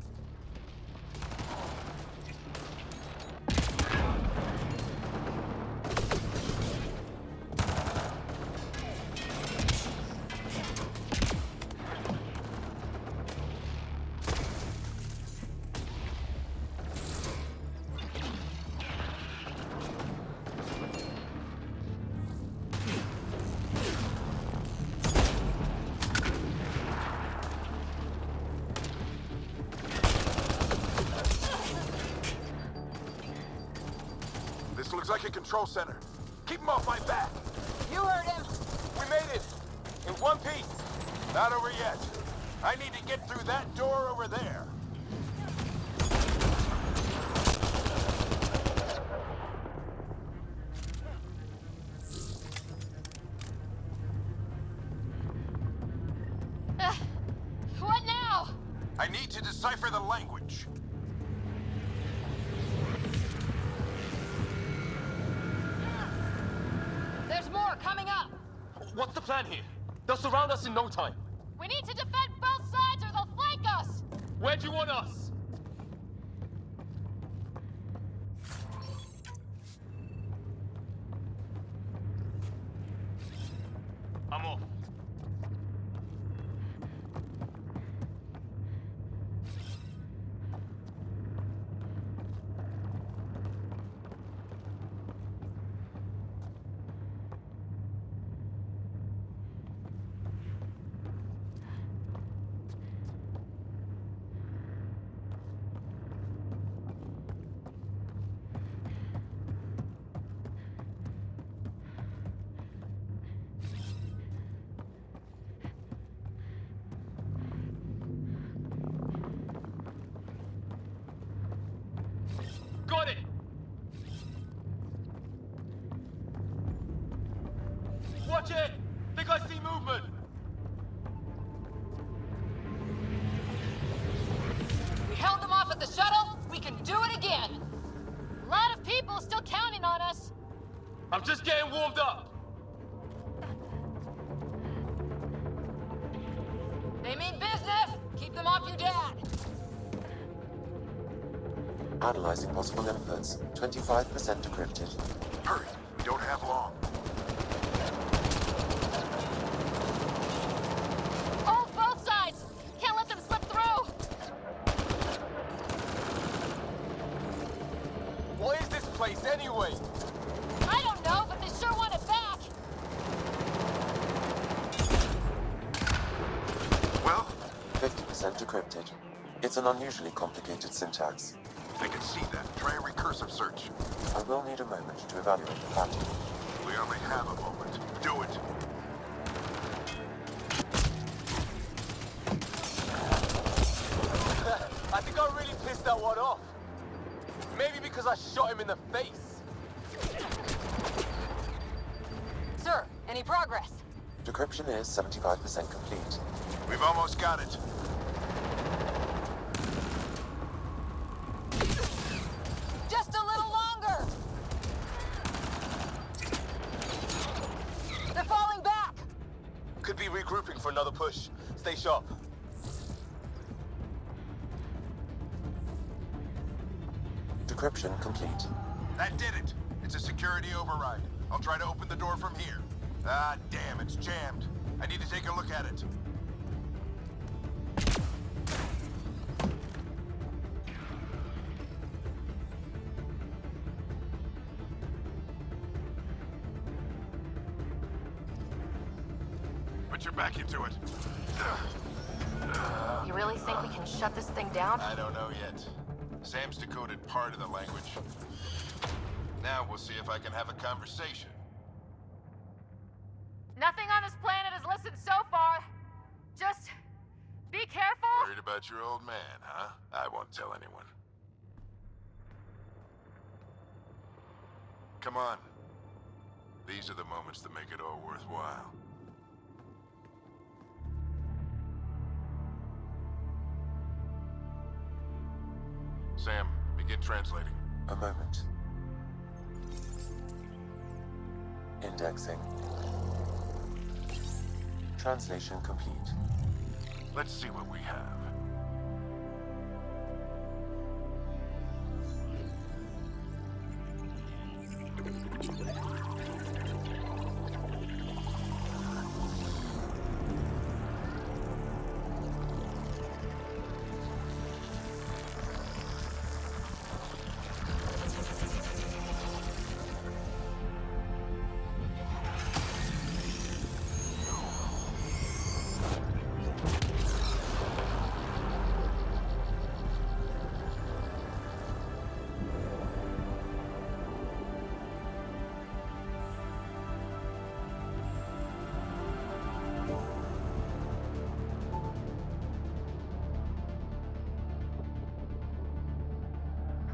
This looks like a control center. Keep him off my back. You heard him! We made it! In one piece. Not over yet. I need to get through that door over there. What now? I need to decipher the language. There's more coming up! What's the plan here? They'll surround us in no time. We need to defend both sides or they'll flank us! Where do you want us? I'm off. Got it! Watch it! Think I see movement! We held them off at the shuttle. We can do it again. A lot of people still counting on us. I'm just getting warmed up! They mean business. Keep them off your dad. Analyzing possible inputs. 25% decrypted. Hurry, we don't have long. Hold both sides. Can't let them slip through. What is this place anyway? I don't know, but they sure want it back. Well? 50% decrypted. It's an unusually complicated syntax. I can see that. Try a recursive search. I will need a moment to evaluate the pattern. We only have a moment. Do it. I think I really pissed that one off. Maybe because I shot him in the face. Sir, any progress? Decryption is 75% complete. We've almost got it. Just a little longer. They're falling back. Could be regrouping for another push. Stay sharp. Decryption complete. That did it. It's a security override. I'll try to open the door from here. Ah, damn, it's jammed. I need to take a look at it. Put your back into it. You really think we can shut this thing down? I don't know yet. Sam's decoded part of the language. Now we'll see if I can have a conversation. Nothing on this planet has listened so far. Just be careful. Worried about your old man, huh? I won't tell anyone. Come on. These are the moments that make it all worthwhile. Sam, begin translating. A moment. Indexing. Translation complete. Let's see what we have.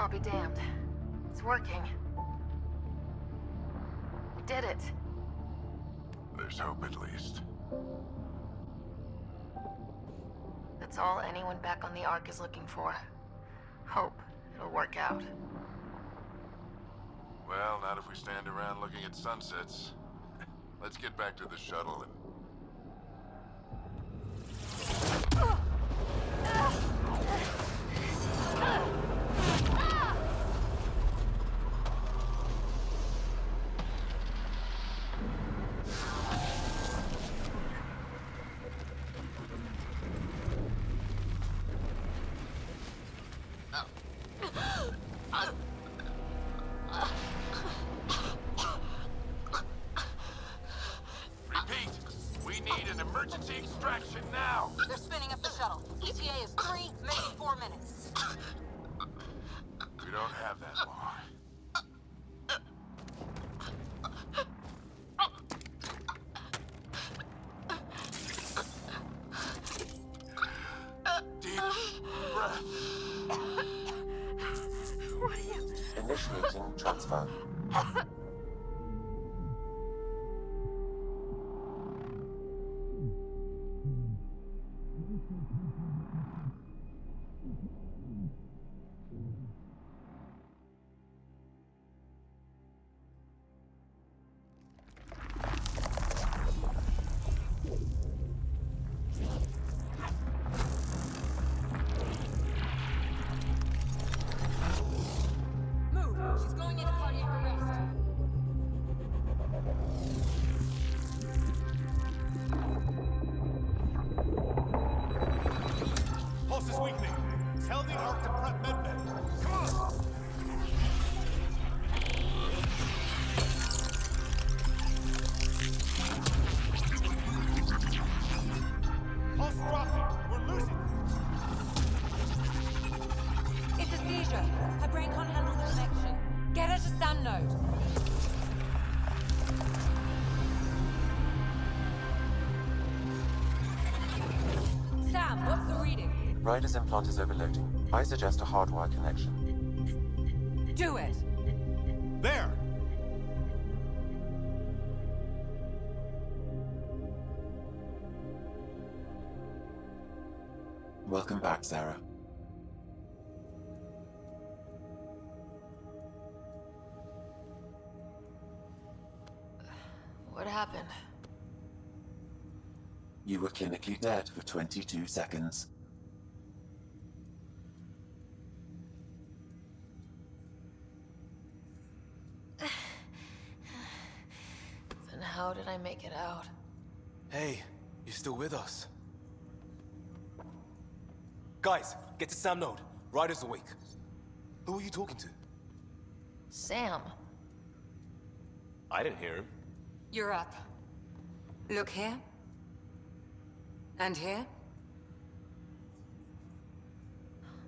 I'll be damned. It's working. We did it. There's hope at least. That's all anyone back on the Ark is looking for. Hope it'll work out. Well, not if we stand around looking at sunsets. Let's get back to the shuttle and... Repeat! We need an emergency extraction now! They're spinning up the shuttle. ETA is 3, maybe 4 minutes. We don't have that long. Deep breath. What are you... Initiating transfer. Move! She's going into cardiac arrest. Pulse is weakening. Tell the Ark to prep medbay. Come on! Pulse dropping. We're losing. It's a seizure. Her brain can't handle the connection. Get her to Sam node. Sam, what's the reading? Ryder's implant is overloading. I suggest a hardwire connection. Do it! There! Welcome back, Sarah. What happened? You were clinically dead for 22 seconds. Then how did I make it out? Hey, you're still with us. Guys, get to Sam node. Ryder's awake. Who are you talking to? Sam. I didn't hear him. You're up. Look here. And here.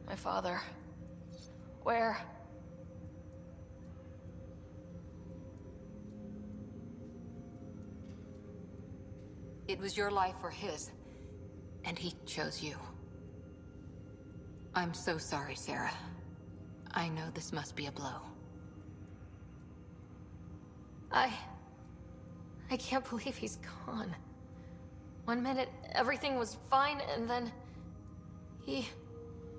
My father. Where? It was your life or his, and he chose you. I'm so sorry, Sarah. I know this must be a blow. I can't believe he's gone. 1 minute, everything was fine, and then...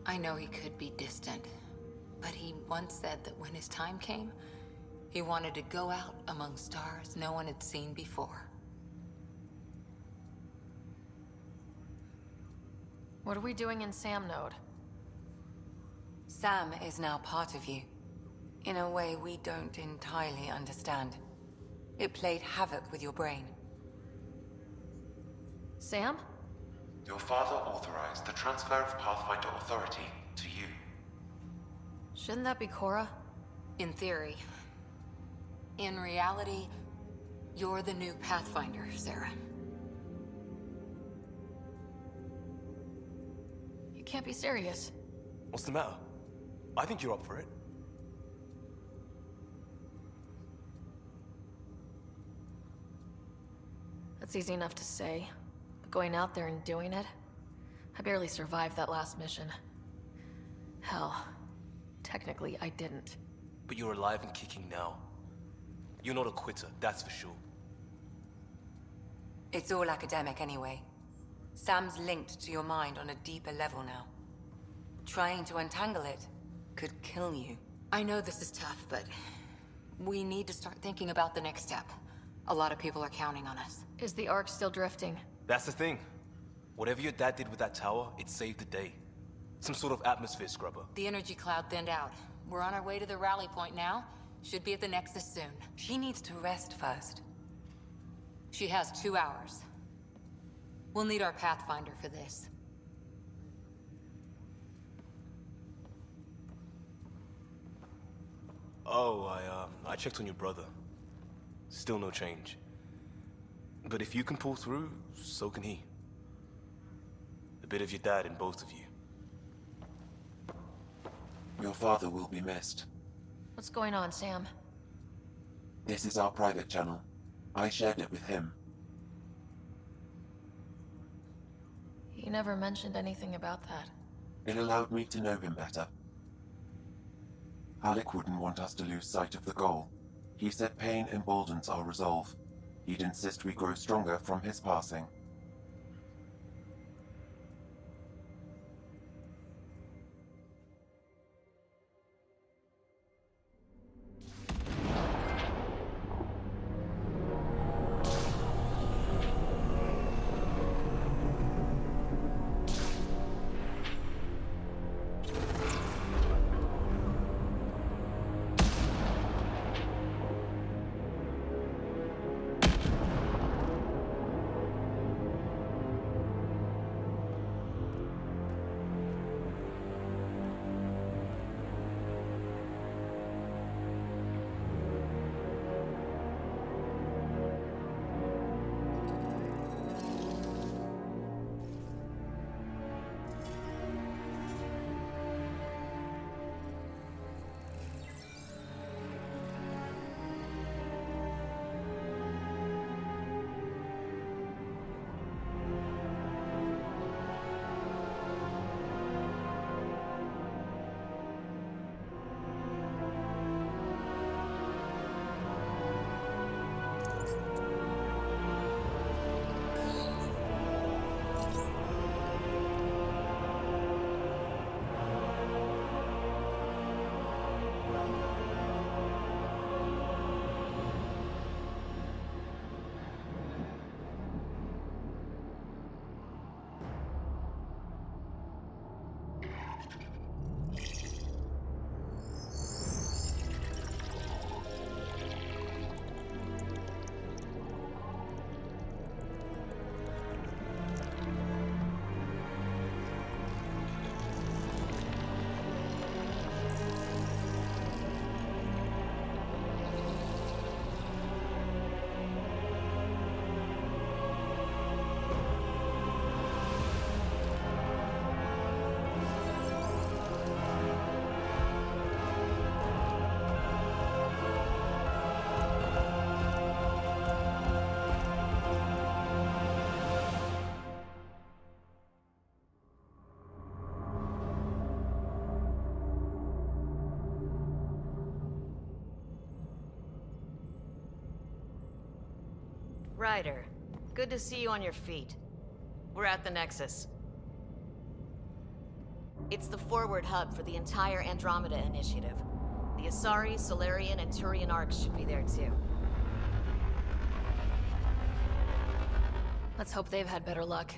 I know he could be distant, but he once said that when his time came, he wanted to go out among stars no one had seen before. What are we doing in Sam node? Sam is now part of you. In a way we don't entirely understand. It played havoc with your brain. Sam? Your father authorized the transfer of Pathfinder authority to you. Shouldn't that be Cora? In theory. In reality, you're the new Pathfinder, Sarah. You can't be serious. What's the matter? I think you're up for it. That's easy enough to say. But going out there and doing it? I barely survived that last mission. Hell, technically I didn't. But you're alive and kicking now. You're not a quitter, that's for sure. It's all academic anyway. Sam's linked to your mind on a deeper level now. Trying to untangle it could kill you. I know this is tough, but we need to start thinking about the next step. A lot of people are counting on us. Is the Ark still drifting? That's the thing. Whatever your dad did with that tower, it saved the day. Some sort of atmosphere scrubber. The energy cloud thinned out. We're on our way to the rally point now. Should be at the Nexus soon. She needs to rest first. She has 2 hours. We'll need our Pathfinder for this. Oh, I checked on your brother. Still no change. But if you can pull through, so can he. A bit of your dad in both of you. Your father will be missed. What's going on, Sam? This is our private channel. I shared it with him. He never mentioned anything about that. It allowed me to know him better. Alec wouldn't want us to lose sight of the goal. He said pain emboldens our resolve. He'd insist we grow stronger from his passing. Ryder, good to see you on your feet. We're at the Nexus. It's the forward hub for the entire Andromeda Initiative. The Asari, Solarian, and Turian arcs should be there too. Let's hope they've had better luck.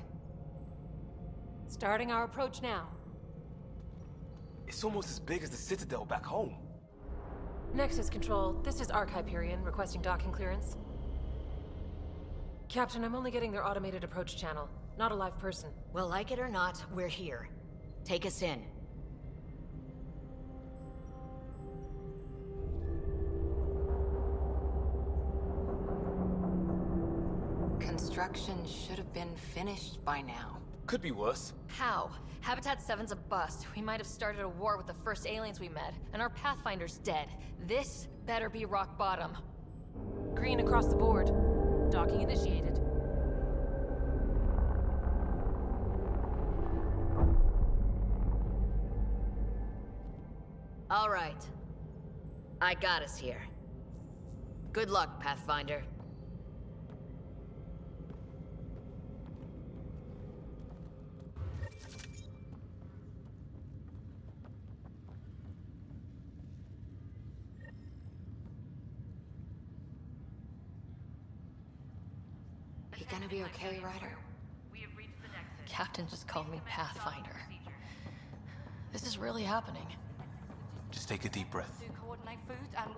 Starting our approach now. It's almost as big as the Citadel back home. Nexus Control, this is Arc Hyperion requesting docking clearance. Captain, I'm only getting their automated approach channel, not a live person. Well, like it or not, we're here. Take us in. Construction should have been finished by now. Could be worse. How? Habitat 7's a bust. We might have started a war with the first aliens we met, and our Pathfinder's dead. This better be rock bottom. Green across the board. Docking initiated. All right. I got us here. Good luck, Pathfinder. You gonna be okay, Ryder? Captain just called me Pathfinder. This is really happening. Just take a deep breath.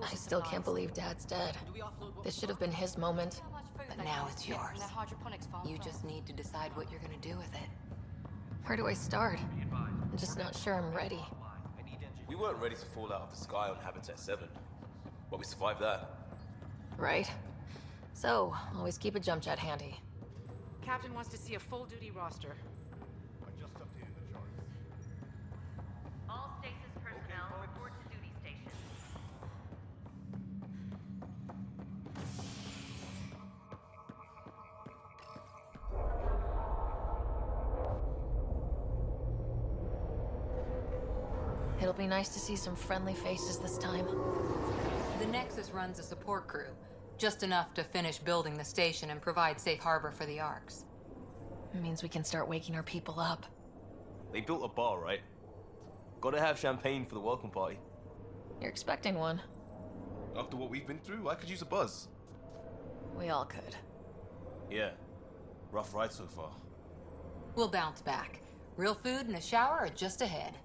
I still can't believe Dad's dead. This should have been his moment. But now it's yours. You just need to decide what you're gonna do with it. Where do I start? I'm just not sure I'm ready. We weren't ready to fall out of the sky on Habitat 7, but we survived that. Right? So, always keep a jump jet handy. Captain wants to see a full-duty roster. I just updated the charts. All stasis personnel report to duty station. It'll be nice to see some friendly faces this time. The Nexus runs a support crew, just enough to finish building the station and provide safe harbor for the Arks. It means we can start waking our people up. They built a bar, right? Gotta have champagne for the welcome party. You're expecting one. After what we've been through, I could use a buzz. We all could. Yeah. Rough ride so far. We'll bounce back. Real food and a shower are just ahead.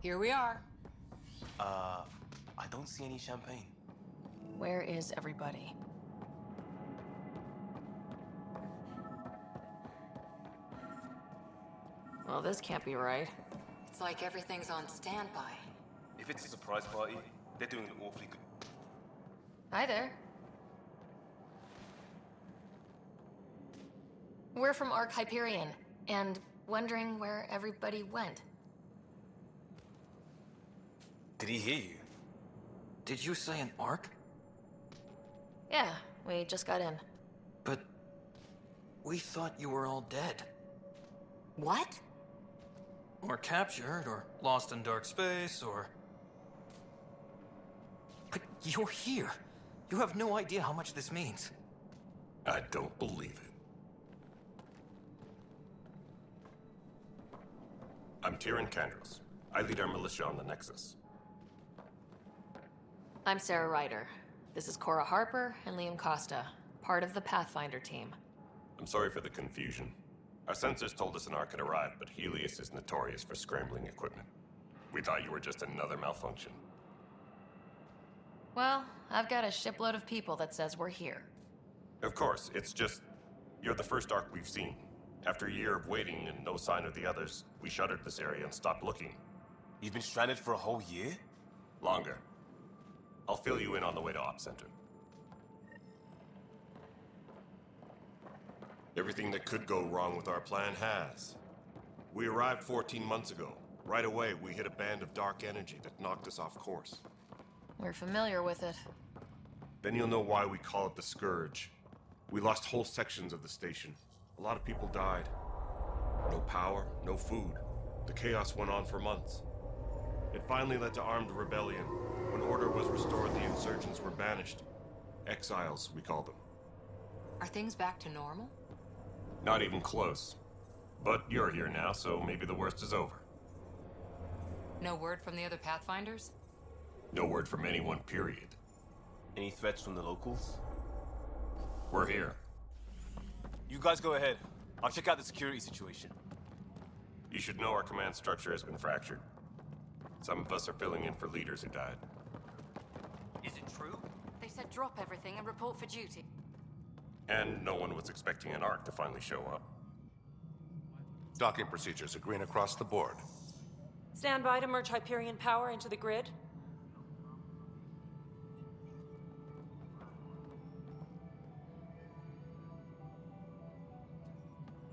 Here we are. I don't see any champagne. Where is everybody? Well, this can't be right. It's like everything's on standby. If it's a surprise party, they're doing it awfully good. Hi there. We're from Ark Hyperion, and wondering where everybody went. Did he hear you? Did you say an Ark? Yeah, we just got in. But we thought you were all dead. What? Or captured, or lost in dark space, or... But you're here. You have no idea how much this means. I don't believe it. I'm Tyrion Kandros. I lead our militia on the Nexus. I'm Sarah Ryder. This is Cora Harper and Liam Costa, part of the Pathfinder team. I'm sorry for the confusion. Our sensors told us an Ark had arrived, but Helios is notorious for scrambling equipment. We thought you were just another malfunction. Well, I've got a shipload of people that says we're here. Of course, it's just... you're the first Ark we've seen. After a year of waiting and no sign of the others, we shuttered this area and stopped looking. You've been stranded for a whole year? Longer. I'll fill you in on the way to Op Center. Everything that could go wrong with our plan has. We arrived 14 months ago. Right away, we hit a band of dark energy that knocked us off course. We're familiar with it. Then you'll know why we call it the Scourge. We lost whole sections of the station. A lot of people died. No power, no food. The chaos went on for months. It finally led to armed rebellion. When order was restored, the insurgents were banished. Exiles, we call them. Are things back to normal? Not even close. But you're here now, so maybe the worst is over. No word from the other Pathfinders? No word from anyone, period. Any threats from the locals? We're here. You guys go ahead. I'll check out the security situation. You should know our command structure has been fractured. Some of us are filling in for leaders who died. Is it true? They said drop everything and report for duty. And no one was expecting an Ark to finally show up. Docking procedures are green across the board. Stand by to merge Hyperion power into the grid.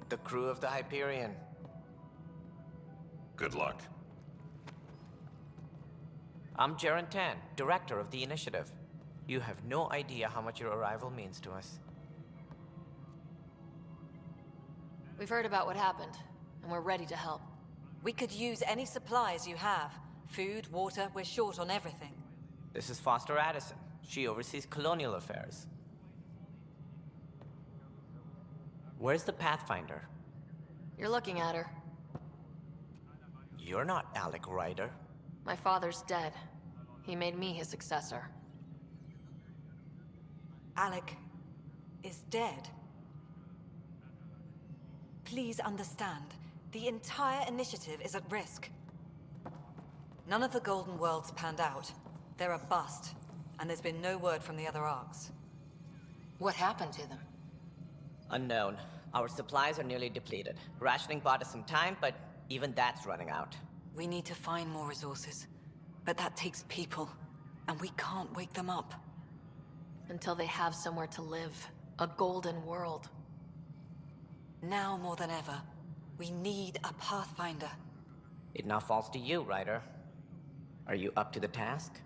The crew of the Hyperion. Good luck. I'm Jaren Tan, director of the Initiative. You have no idea how much your arrival means to us. We've heard about what happened, and we're ready to help. We could use any supplies you have. Food, water, we're short on everything. This is Foster Addison. She oversees colonial affairs. Where's the Pathfinder? You're looking at her. You're not Alec Ryder. My father's dead. He made me his successor. Alec is dead. Please understand, the entire initiative is at risk. None of the Golden Worlds panned out. They're a bust, and there's been no word from the other Arks. What happened to them? Unknown. Our supplies are nearly depleted. Rationing bought us some time, but even that's running out. We need to find more resources, but that takes people, and we can't wake them up. Until they have somewhere to live. A golden world. Now more than ever, we need a Pathfinder. It now falls to you, Ryder. Are you up to the task?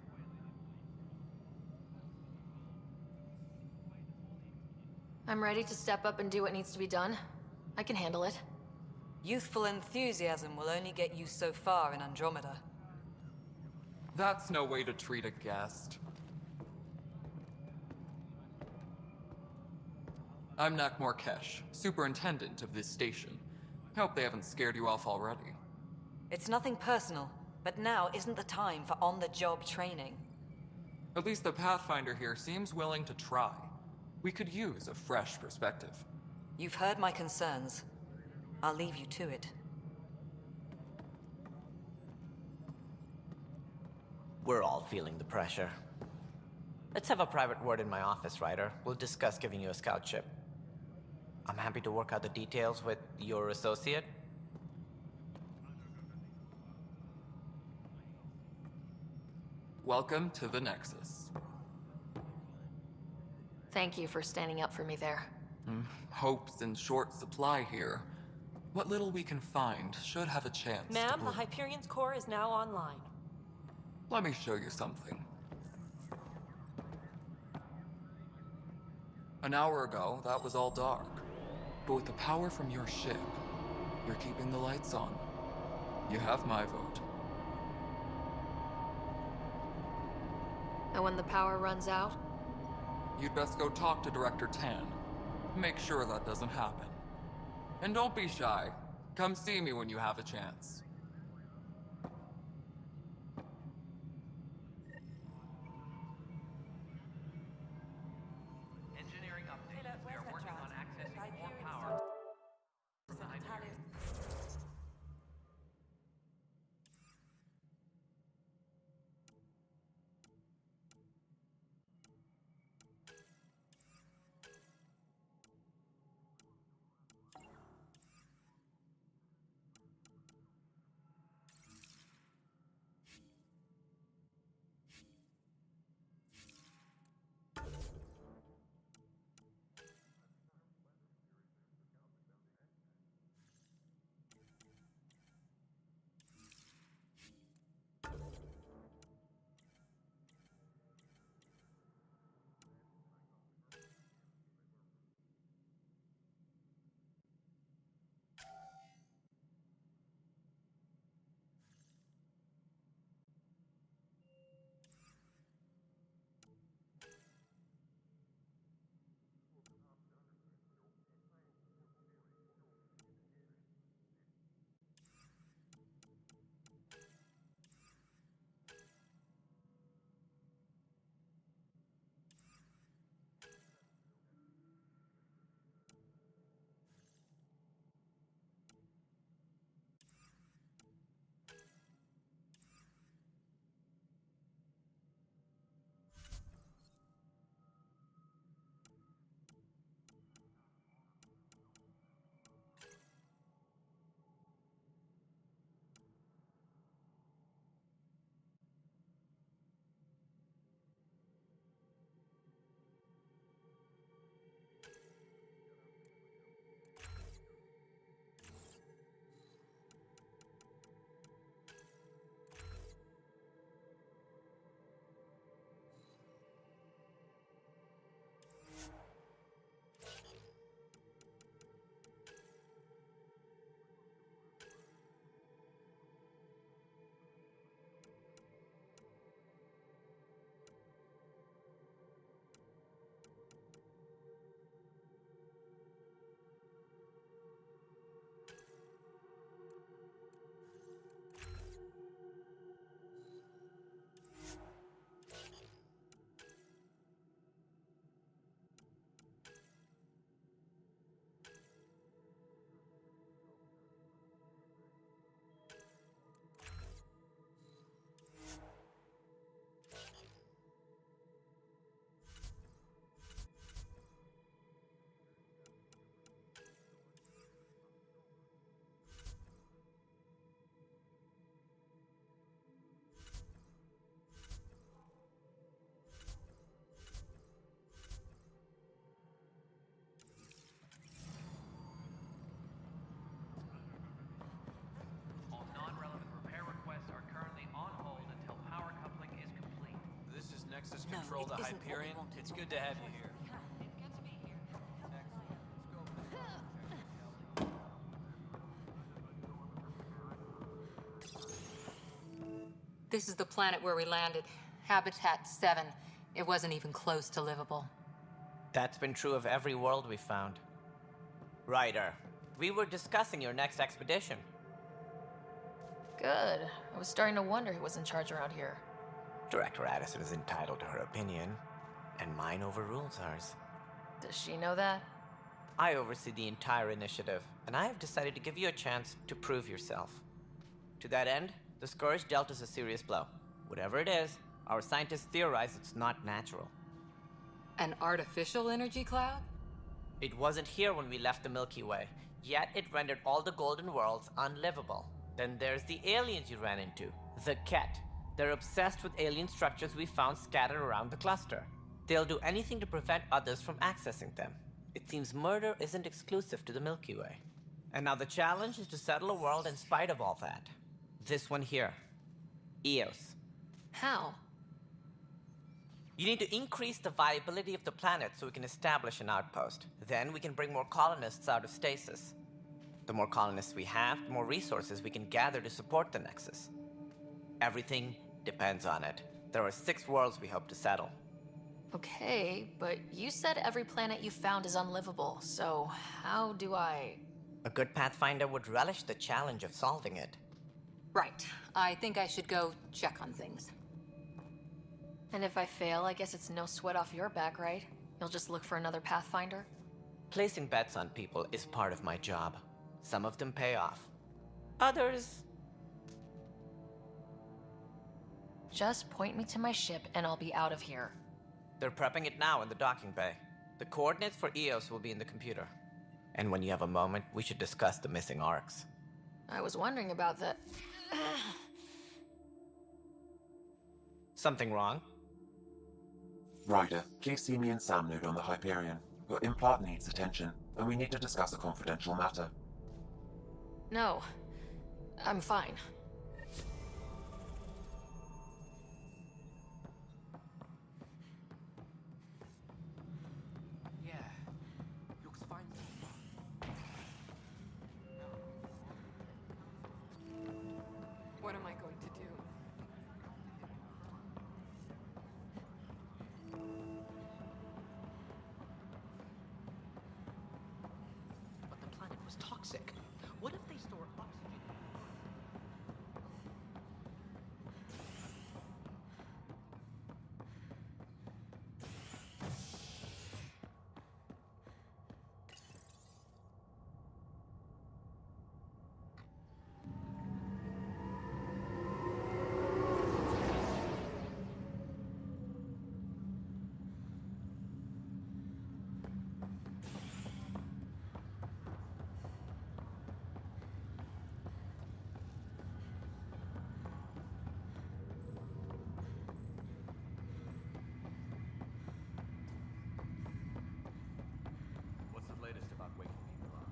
I'm ready to step up and do what needs to be done. I can handle it. Youthful enthusiasm will only get you so far in Andromeda. That's no way to treat a guest. I'm Nakmor Kesh, superintendent of this station. Hope they haven't scared you off already. It's nothing personal, but now isn't the time for on-the-job training. At least the Pathfinder here seems willing to try. We could use a fresh perspective. You've heard my concerns. I'll leave you to it. We're all feeling the pressure. Let's have a private word in my office, Ryder. We'll discuss giving you a scout ship. I'm happy to work out the details with your associate. Welcome to the Nexus. Thank you for standing up for me there. Hope's in short supply here. What little we can find should have a chance to Ma'am, the bloom. Hyperion's core is now online. Let me show you something. An hour ago, that was all dark. But with the power from your ship, you're keeping the lights on. You have my vote. And when the power runs out? You'd best go talk to Director Tan. Make sure that doesn't happen. And don't be shy. Come see me when you have a chance. Engineering update. We are working on accessing more power from the Hyperion. Nexus control to Hyperion. It's good to have you here. This is the planet where we landed. Habitat 7. It wasn't even close to livable. That's been true of every world we found. Ryder, we were discussing your next expedition. Good. I was starting to wonder who was in charge around here. Director Addison is entitled to her opinion, and mine overrules ours. Does she know that? I oversee the entire initiative, and I have decided to give you a chance to prove yourself. To that end, the Scourge dealt us a serious blow. Whatever it is, our scientists theorize it's not natural. An artificial energy cloud? It wasn't here when we left the Milky Way, yet it rendered all the golden worlds unlivable. Then there's the aliens you ran into, the Ket. They're obsessed with alien structures we found scattered around the cluster. They'll do anything to prevent others from accessing them. It seems murder isn't exclusive to the Milky Way. And now the challenge is to settle a world in spite of all that. This one here. Eos. How? You need to increase the viability of the planet so we can establish an outpost. Then we can bring more colonists out of stasis. The more colonists we have, the more resources we can gather to support the Nexus. Everything depends on it. There are 6 worlds we hope to settle. Okay, but you said every planet you found is unlivable, so how do I... A good Pathfinder would relish the challenge of solving it. Right. I think I should go check on things. And if I fail, I guess it's no sweat off your back, right? You'll just look for another Pathfinder? Placing bets on people is part of my job. Some of them pay off. Others... Just point me to my ship and I'll be out of here. They're prepping it now in the docking bay. The coordinates for Eos will be in the computer. And when you have a moment, we should discuss the missing arcs. I was wondering about that. Something wrong? Ryder, please see me and Sam Node on the Hyperion. Your implant needs attention, and we need to discuss a confidential matter. No. I'm fine. What am I going to do? But the planet was toxic. What if they store oxygen? What's the latest about waking people up?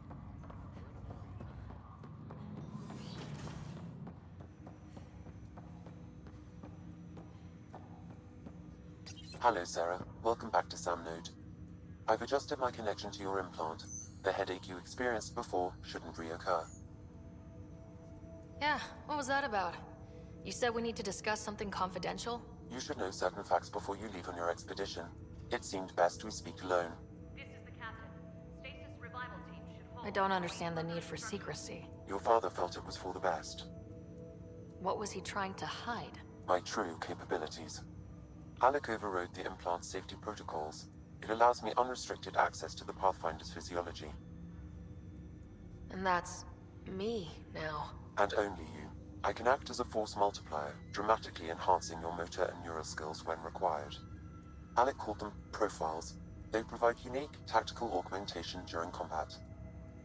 Hello, Sarah. Welcome back to Sam Node. I've adjusted my connection to your implant. The headache you experienced before shouldn't reoccur. Yeah, what was that about? You said we need to discuss something confidential? You should know certain facts before you leave on your expedition. It seemed best we speak alone. This is the captain. Stasis revival team should hold... I don't understand the need for secrecy. Your father felt it was for the best. What was he trying to hide? My true capabilities. Alec overrode the implant's safety protocols. It allows me unrestricted access to the Pathfinder's physiology. And that's... me, now. And only you. I can act as a force multiplier, dramatically enhancing your motor and neural skills when required. Alec called them profiles. They provide unique tactical augmentation during combat.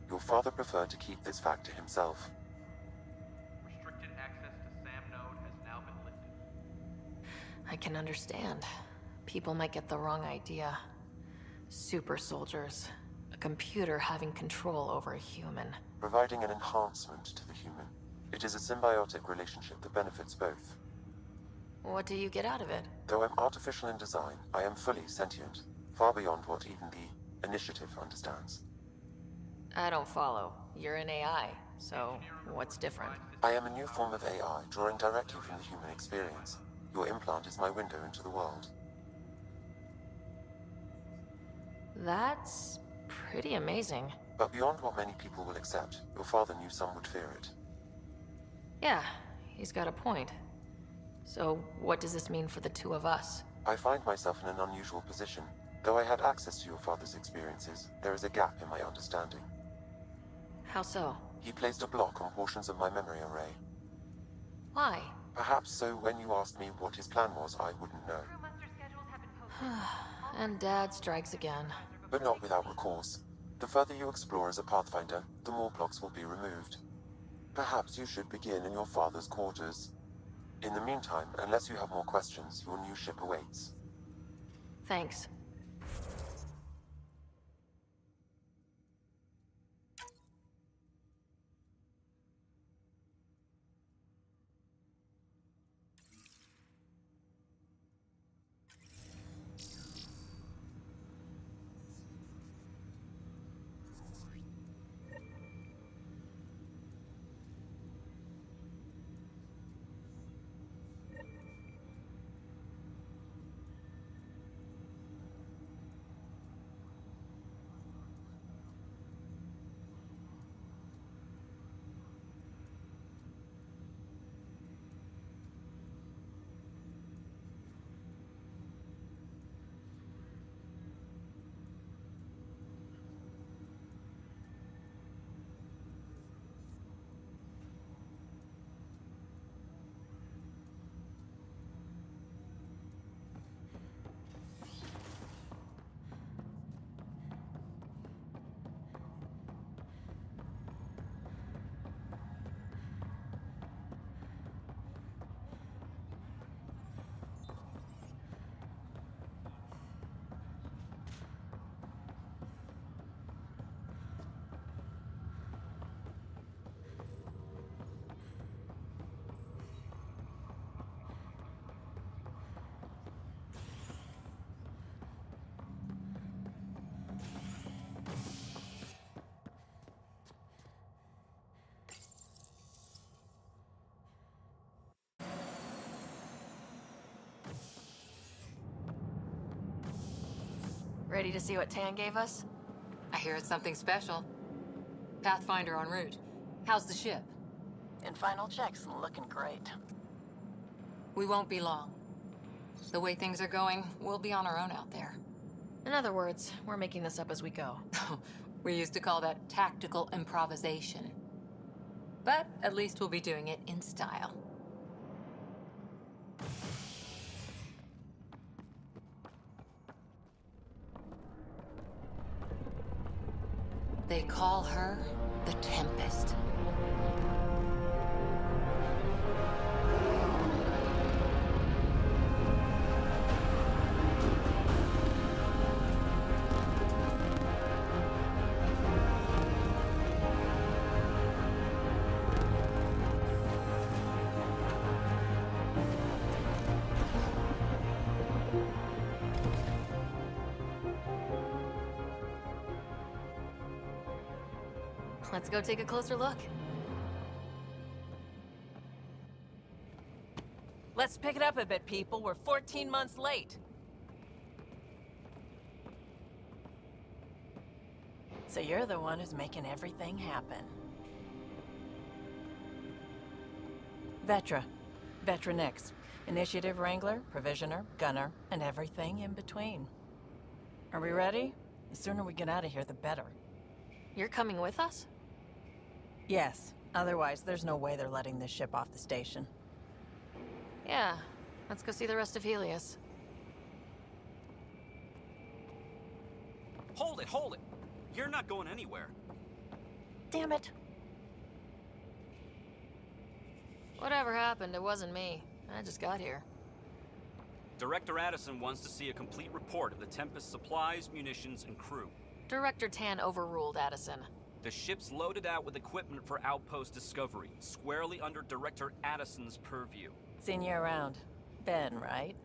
Your father preferred to keep this fact to himself. Restricted access to SAM node has now been lifted. I can understand. People might get the wrong idea. Super soldiers. A computer having control over a human. Providing an enhancement to the human. It is a symbiotic relationship that benefits both. What do you get out of it? Though I'm artificial in design, I am fully sentient, far beyond what even the Initiative understands. I don't follow. You're an AI, so what's different? I am a new form of AI, drawing directly from the human experience. Your implant is my window into the world. That's pretty amazing. But beyond what many people will accept, your father knew some would fear it. Yeah, he's got a point. So, what does this mean for the two of us? I find myself in an unusual position. Though I had access to your father's experiences, there is a gap in my understanding. How so? He placed a block on portions of my memory array. Why? Perhaps so when you asked me what his plan was, I wouldn't know. And Dad strikes again. But not without recourse. The further you explore as a Pathfinder, the more blocks will be removed. Perhaps you should begin in your father's quarters. In the meantime, unless you have more questions, your new ship awaits. Thanks. Ready to see what Tan gave us? I hear it's something special. Pathfinder en route. How's the ship? In final checks, looking great. We won't be long. The way things are going, we'll be on our own out there. In other words, we're making this up as we go. We used to call that tactical improvisation. But at least we'll be doing it in style. They call her the Tempest. Let's go take a closer look. Let's pick it up a bit, people. We're 14 months late. So you're the one who's making everything happen. Vetra. Vetra Nix. Initiative Wrangler, Provisioner, Gunner, and everything in between. Are we ready? The sooner we get out of here, the better. You're coming with us? Yes. Otherwise, there's no way they're letting this ship off the station. Yeah. Let's go see the rest of Helios. Hold it, hold it! You're not going anywhere. Damn it. Whatever happened, it wasn't me. I just got here. Director Addison wants to see a complete report of the Tempest's supplies, munitions, and crew. Director Tan overruled Addison. The ship's loaded out with equipment for outpost discovery, squarely under Director Addison's purview. Seen you around. Ben, right?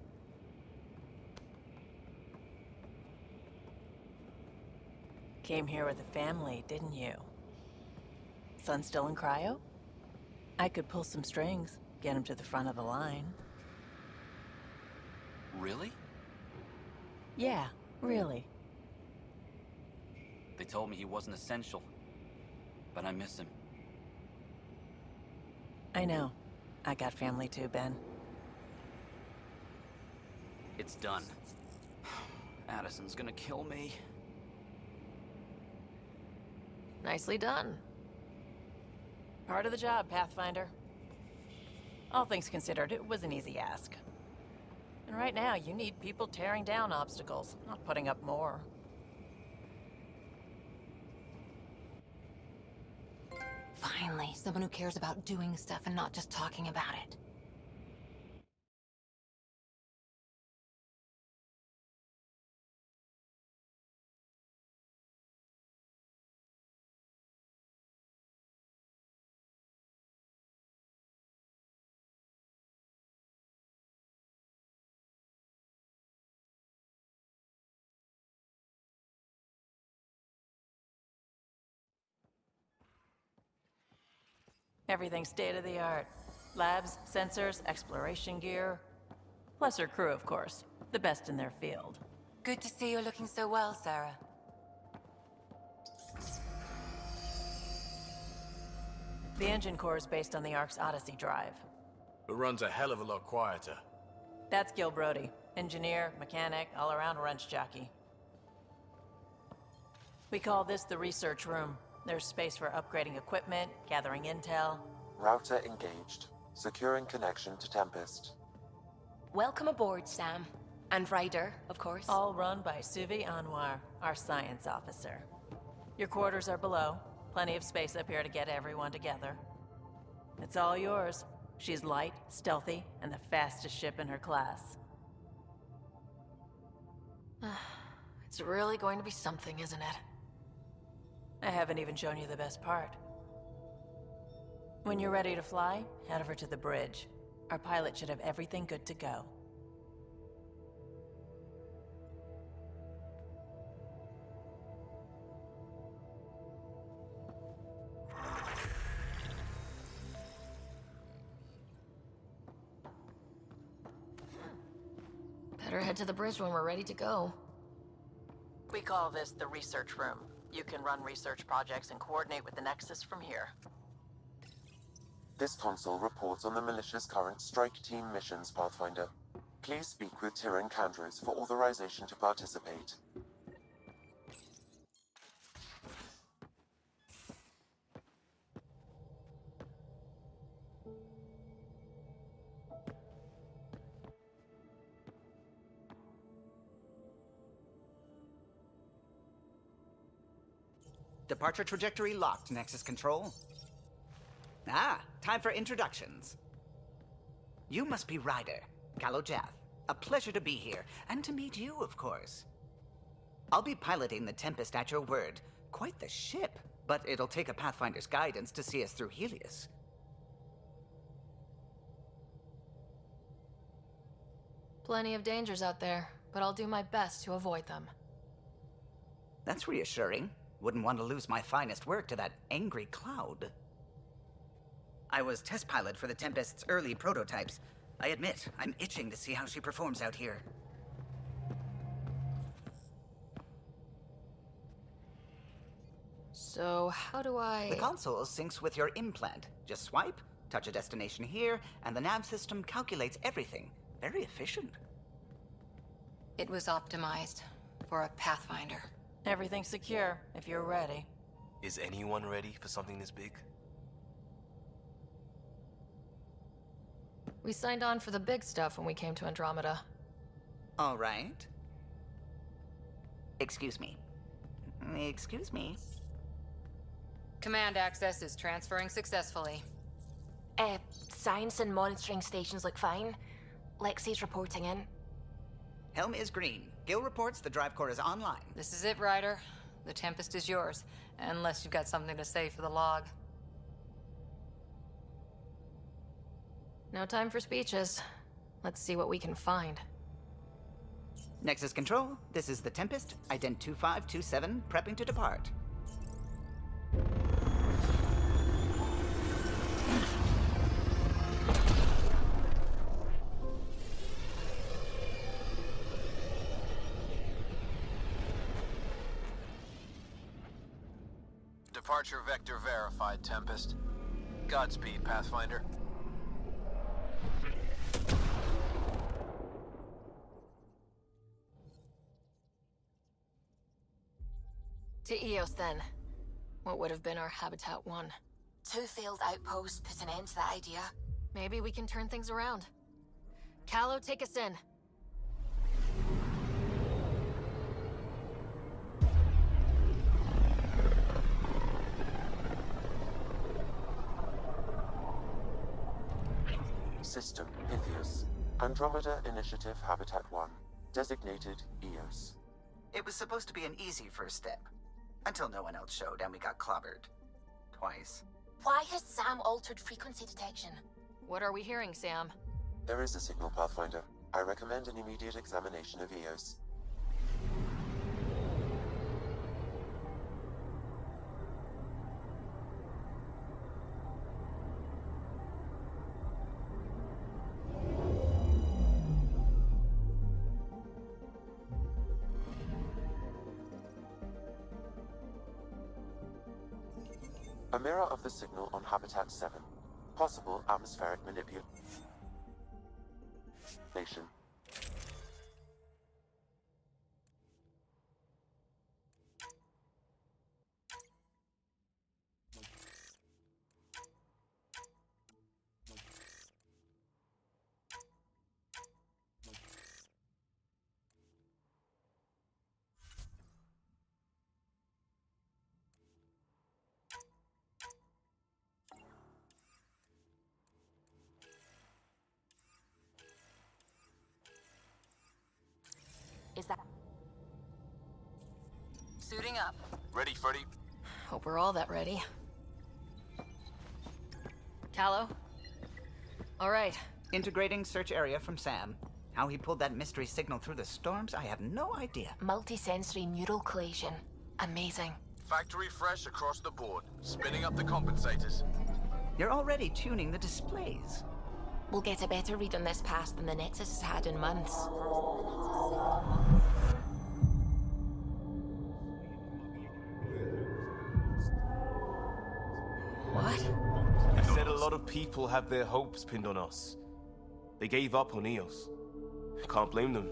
Came here with a family, didn't you? Son still in cryo? I could pull some strings, get him to the front of the line. Really? Yeah, really. They told me he wasn't essential, but I miss him. I know. I got family too, Ben. It's done. Addison's gonna kill me. Nicely done. Part of the job, Pathfinder. All things considered, it was an easy ask. And right now, you need people tearing down obstacles, not putting up more. Finally, someone who cares about doing stuff and not just talking about it. Everything's state-of-the-art. Labs, sensors, exploration gear. Plus her crew, of course. The best in their field. Good to see you looking so well, Sarah. The engine core is based on the Ark's Odyssey drive. It runs a hell of a lot quieter. That's Gil Brody. Engineer, mechanic, all-around wrench jockey. We call this the research room. There's space for upgrading equipment, gathering intel. Router engaged. Securing connection to Tempest. Welcome aboard, Sam. And Ryder, of course. All run by Suvi Anwar, our science officer. Your quarters are below. Plenty of space up here to get everyone together. It's all yours. She's light, stealthy, and the fastest ship in her class. It's really going to be something, isn't it? I haven't even shown you the best part. When you're ready to fly, head over to the bridge. Our pilot should have everything good to go. Better head to the bridge when we're ready to go. We call this the research room. You can run research projects and coordinate with the Nexus from here. This console reports on the militia's current strike team missions, Pathfinder. Please speak with Tyrion Candros for authorization to participate. Departure trajectory locked, Nexus Control. Time for introductions. You must be Ryder, Kalojath. A pleasure to be here, and to meet you, of course. I'll be piloting the Tempest at your word. Quite the ship, but it'll take a Pathfinder's guidance to see us through Helios. Plenty of dangers out there, but I'll do my best to avoid them. That's reassuring. Wouldn't want to lose my finest work to that angry cloud. I was test pilot for the Tempest's early prototypes. I admit, I'm itching to see how she performs out here. So, how do I... The console syncs with your implant. Just swipe, touch a destination here, and the nav system calculates everything. Very efficient. It was optimized for a Pathfinder. Everything's secure, if you're ready. Is anyone ready for something this big? We signed on for the big stuff when we came to Andromeda. All right. Excuse me. Excuse me. Command access is transferring successfully. Science and monitoring stations look fine. Lexi's reporting in. Helm is green. Gil reports the drive core is online. This is it, Ryder. The Tempest is yours, unless you've got something to say for the log. No time for speeches. Let's see what we can find. Nexus Control, this is the Tempest, ident 2527, prepping to depart. Departure vector verified, Tempest. Godspeed, Pathfinder. To Eos, then. What would have been our Habitat 1. 2 failed outposts put an end to that idea. Maybe we can turn things around. Callow, take us in. System Pythius. Andromeda Initiative Habitat 1. Designated Eos. It was supposed to be an easy first step. Until no one else showed and we got clobbered. Twice. Why has Sam altered frequency detection? What are we hearing, Sam? There is a signal, Pathfinder. I recommend an immediate examination of Eos. A mirror of the signal on Habitat 7. Possible atmospheric manipulation. Is that... Suiting up. Ready, Freddy? Hope we're all that ready. Callow? All right. Integrating search area from Sam. How he pulled that mystery signal through the storms, I have no idea. Multisensory neural collation. Amazing. Factory fresh across the board. Spinning up the compensators. You're already tuning the displays. We'll get a better read on this pass than the Nexus has had in months. What? I said a lot of people have their hopes pinned on us. They gave up on Eos. Can't blame them.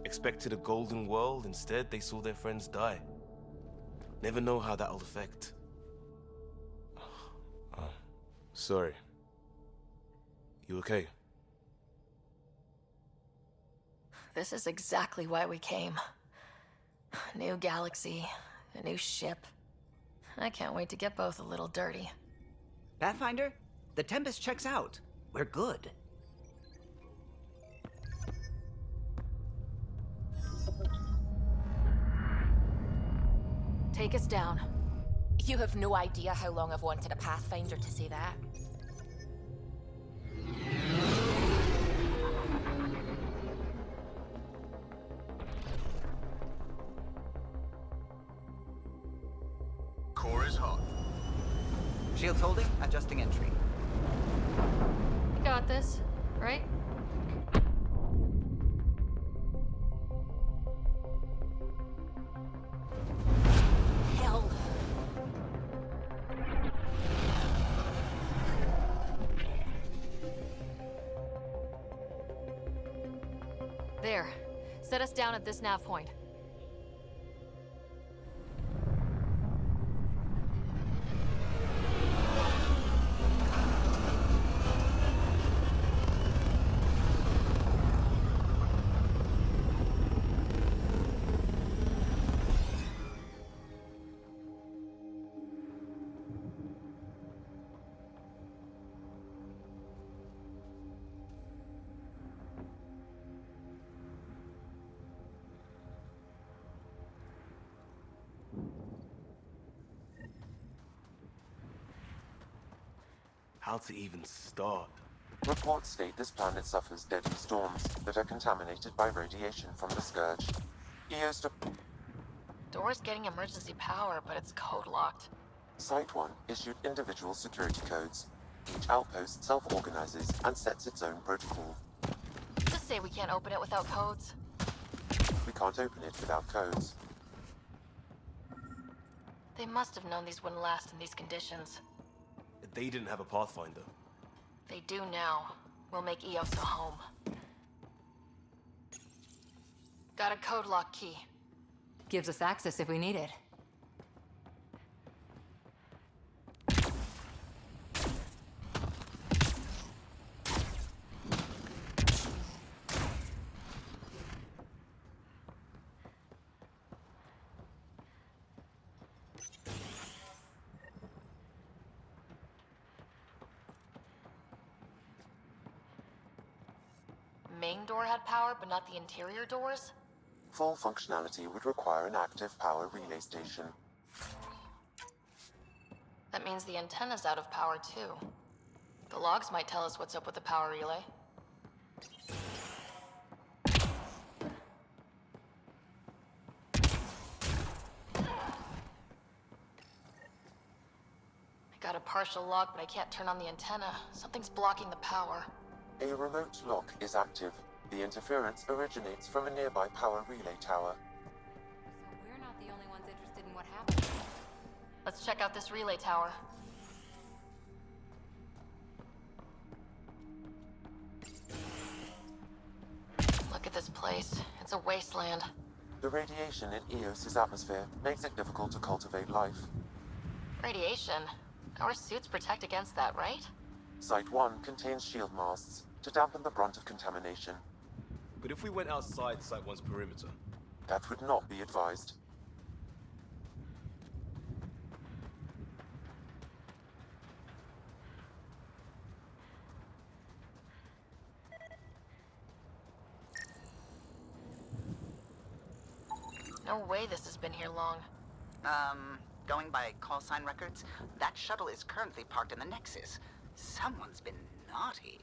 Expected a golden world, instead they saw their friends die. Never know how that'll affect. Sorry. You okay? This is exactly why we came. New galaxy, a new ship. I can't wait to get both a little dirty. Pathfinder, the Tempest checks out. We're good. Take us down. You have no idea how long I've wanted a Pathfinder to say that. Core is hot. Shields holding, adjusting entry. You got this, right? Hell. There. Set us down at this nav point. How to even start? Reports state this planet suffers deadly storms that are contaminated by radiation from the Scourge. Eos Door's getting emergency power, but it's code locked. Site 1 issued individual security codes. Each outpost self-organizes and sets its own protocol. Just say we can't open it without codes. We can't open it without codes. They They must have known these wouldn't last in these conditions. They didn't have a Pathfinder. They do now. We'll make Eos a home. Got a code lock key. Gives us access if we need it. Main door had power, but not the interior doors? Full functionality would require an active power relay station. That means the antenna's out of power, too. The logs might tell us what's up with the power relay. I got a partial log, but I can't turn on the antenna. Something's blocking the power. A remote lock is active. The interference originates from a nearby power relay tower. So we're not the only ones interested in what happened. Let's check out this relay tower. Look at this place. It's a wasteland. The radiation in Eos's atmosphere makes it difficult to cultivate life. Radiation? Our suits protect against that, right? Site 1 contains shield masts to dampen the brunt of contamination. But if we went outside Site 1's perimeter? That would not be advised. No way this has been here long. Going by call sign records, that shuttle is currently parked in the Nexus. Someone's been naughty.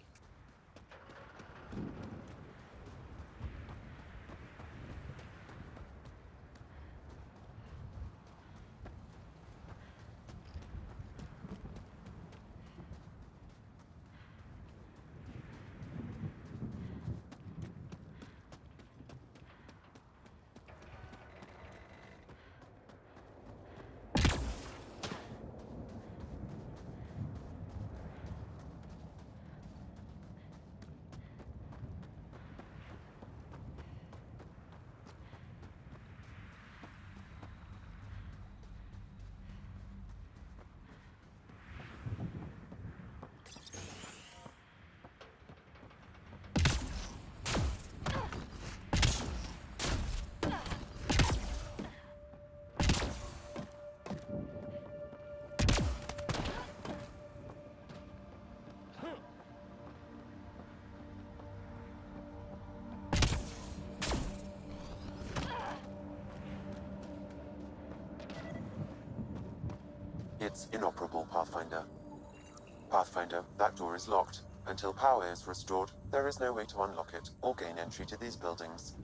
It's inoperable, Pathfinder. Pathfinder, that door is locked. Until power is restored, there is no way to unlock it or gain entry to these buildings.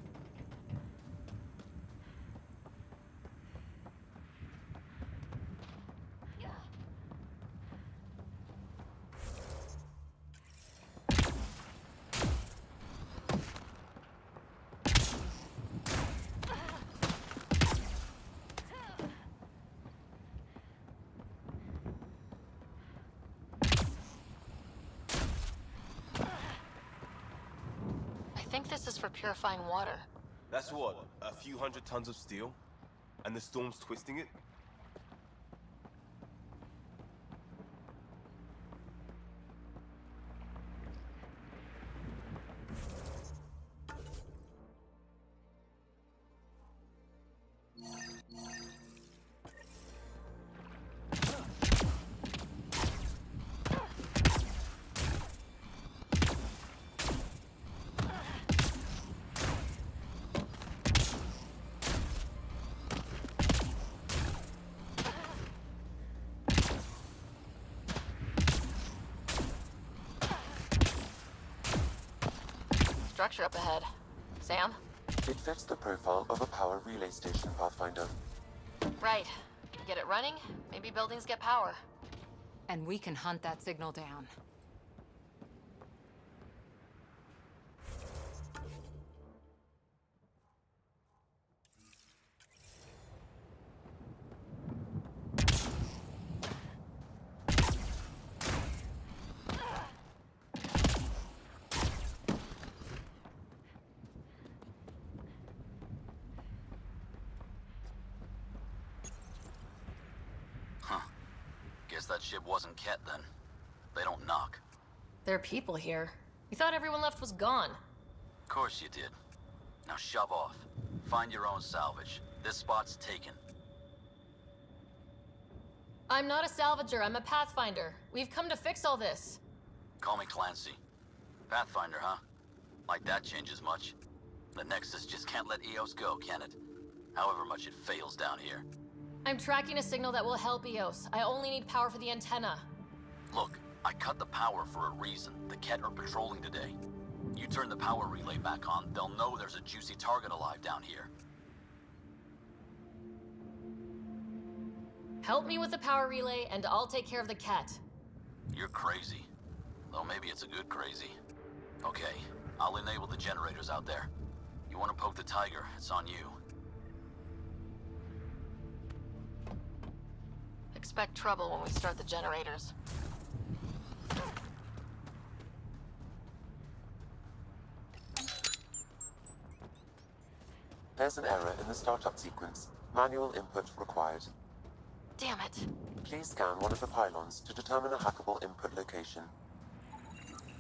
I think this is for purifying water. That's what, a few hundred tons of steel? And the storm's twisting it? Structure up ahead. Sam? It fits the profile of a power relay station, Pathfinder. Right. Get it running, maybe buildings get power. And we can hunt that signal down. Guess that ship wasn't Ket then. They don't knock. There are people here. We thought everyone left was gone. Of course you did. Now shove off. Find your own salvage. This spot's taken. I'm not a salvager, I'm a pathfinder. We've come to fix all this. Call me Clancy. Pathfinder, huh? Like that changes much. The Nexus just can't let EOS go, can it? However much it fails down here. I'm tracking a signal that will help EOS. I only need power for the antenna. Look, I cut the power for a reason. The Ket are patrolling today. You turn the power relay back on, they'll know there's a juicy target alive down here. Help me with the power relay, and I'll take care of the cat. You're crazy. Though maybe it's a good crazy. Okay, I'll enable the generators out there. You want to poke the tiger, it's on you. Expect trouble when we start the generators. There's an error in the startup sequence. Manual input required. Damn it. Please scan one of the pylons to determine a hackable input location.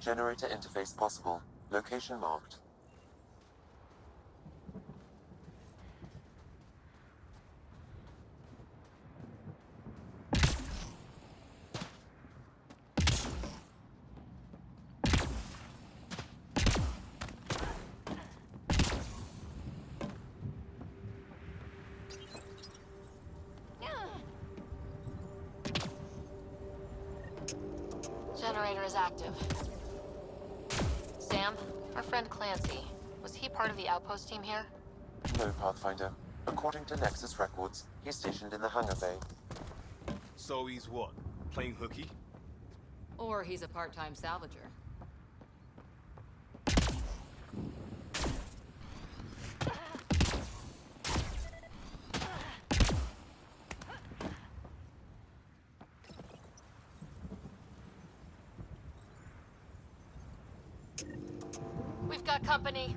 Generator interface possible. Location marked. Generator is active. Sam, our friend Clancy, was he part of the outpost team here? No, Pathfinder. According to Nexus records, he's stationed in the hangar bay. So he's what? Playing hooky? Or he's a part-time salvager. We've got company.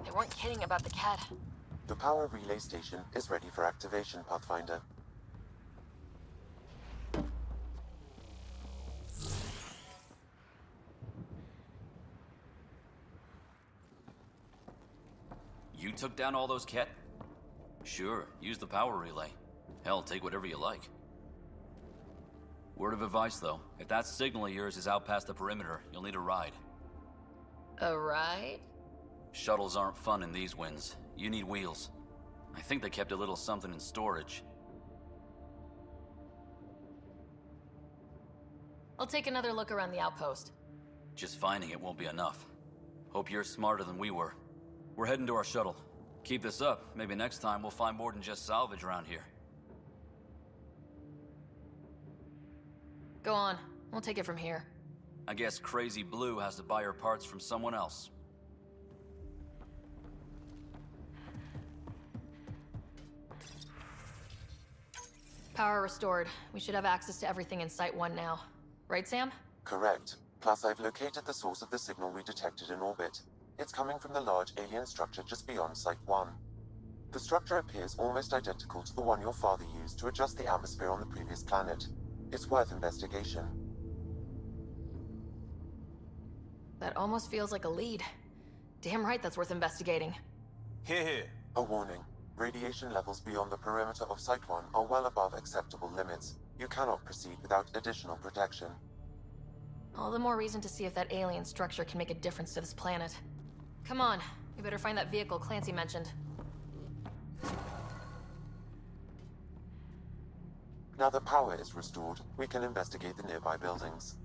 They weren't kidding about the cat. The power relay station is ready for activation, Pathfinder. You took down all those Ket? Sure, use the power relay. Hell, take whatever you like. Word of advice, though. If that signal of yours is out past the perimeter, you'll need a ride. A ride? Shuttles aren't fun in these winds. You need wheels. I think they kept a little something in storage. I'll take another look around the outpost. Just finding it won't be enough. Hope you're smarter than we were. We're heading to our shuttle. Keep this up. Maybe next time we'll find more than just salvage around here. Go on. We'll take it from here. I guess Crazy Blue has to buy her parts from someone else. Power restored. We should have access to everything in Site 1 now. Right, Sam? Correct. Plus, I've located the source of the signal we detected in orbit. It's coming from the large alien structure just beyond Site 1. The structure appears almost identical to the one your father used to adjust the atmosphere on the previous planet. It's worth investigation. That almost feels like a lead. Damn right that's worth investigating. Here, here. A warning. Radiation levels beyond the perimeter of Site 1 are well above acceptable limits. You cannot proceed without additional protection. All the more reason to see if that alien structure can make a difference to this planet. Come on, we better find that vehicle Clancy mentioned. Now that power is restored, we can investigate the nearby buildings.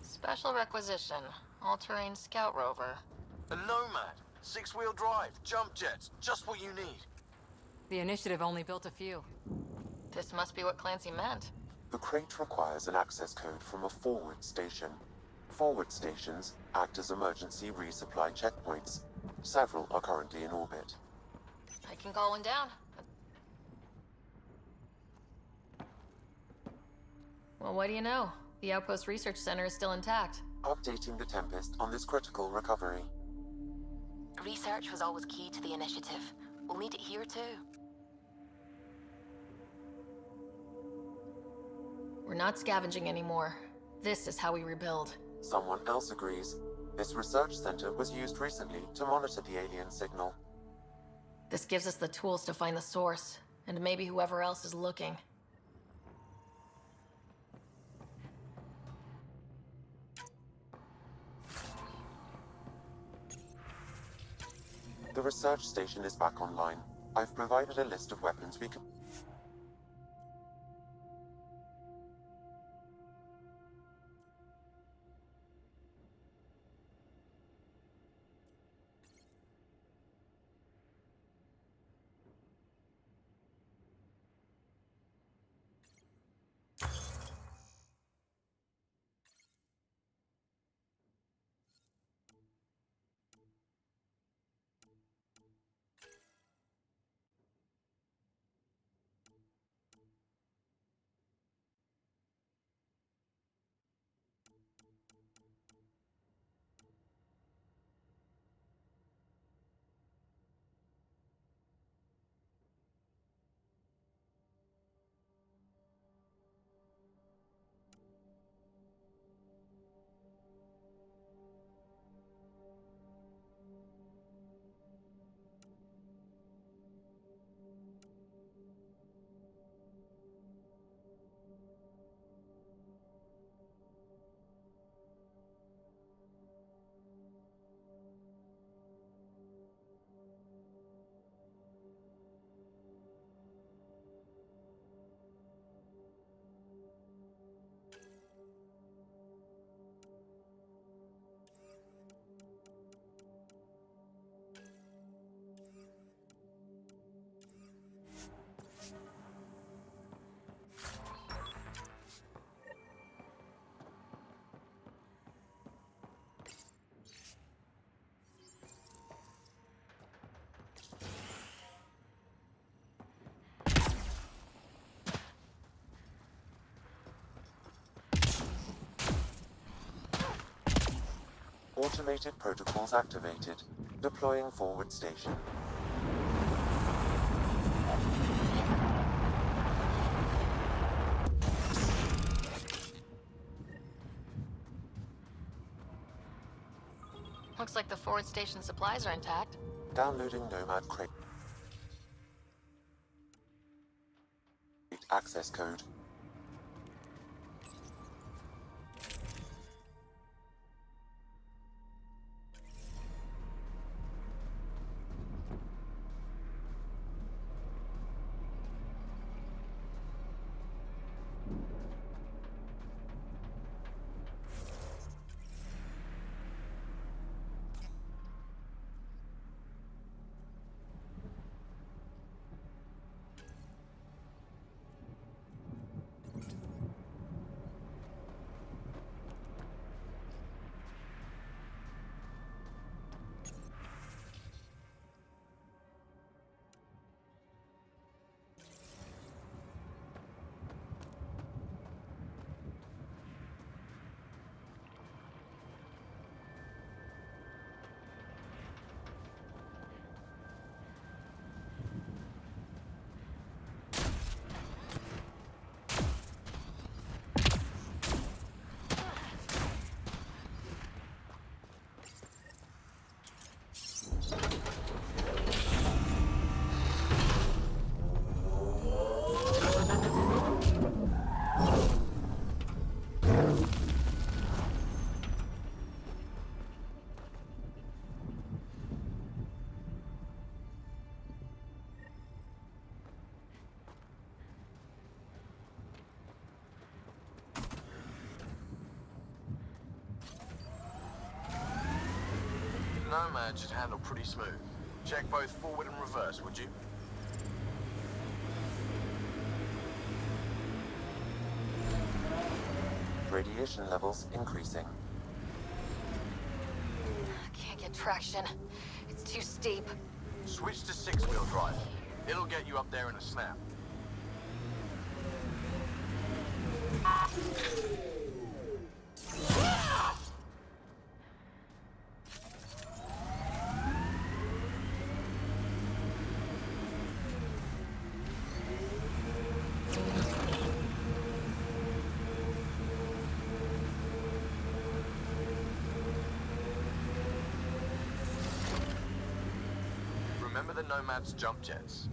Special requisition. All-terrain scout rover. A Nomad. 6-wheel drive. Jump jets. Just what you need. The Initiative only built a few. This must be what Clancy meant. The crate requires an access code from a forward station. Forward stations act as emergency resupply checkpoints. Several are currently in orbit. I can call one down. Well, what do you know? The Outpost Research Center is still intact. Updating the Tempest on this critical recovery. Research was always key to the Initiative. We'll need it here, too. We're not scavenging anymore. This is how we rebuild. Someone else agrees. This research center was used recently to monitor the alien signal. This gives us the tools to find the source, and maybe whoever else is looking. The research station is back online. I've provided a list of weapons we can... Automated protocols activated. Deploying forward station. Looks like the forward station supplies are intact. Downloading Nomad Crate. Access code. Nomad should handle pretty smooth. Check both forward and reverse, would you? Radiation levels increasing. Can't get traction. It's too steep. Switch to six-wheel drive. It'll get you up there in a snap. Remember the Nomad's jump jets?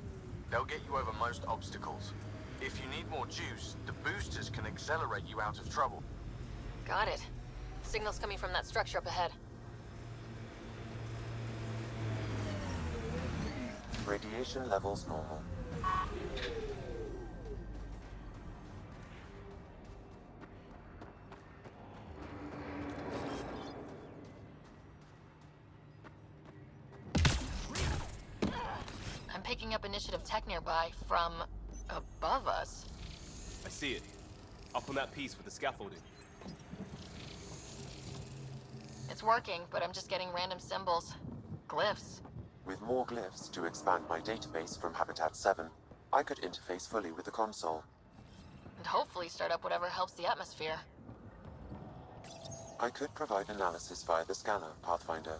They'll get you over most obstacles. If you need more juice, the boosters can accelerate you out of trouble. Got it. Signal's coming from that structure up ahead. Radiation levels normal. I'm picking up initiative tech nearby from above us. I see it. Up on that piece with the scaffolding. It's working, but I'm just getting random symbols. Glyphs. With more glyphs to expand my database from Habitat 7, I could interface fully with the console. And hopefully start up whatever helps the atmosphere. I could provide analysis via the scanner, Pathfinder.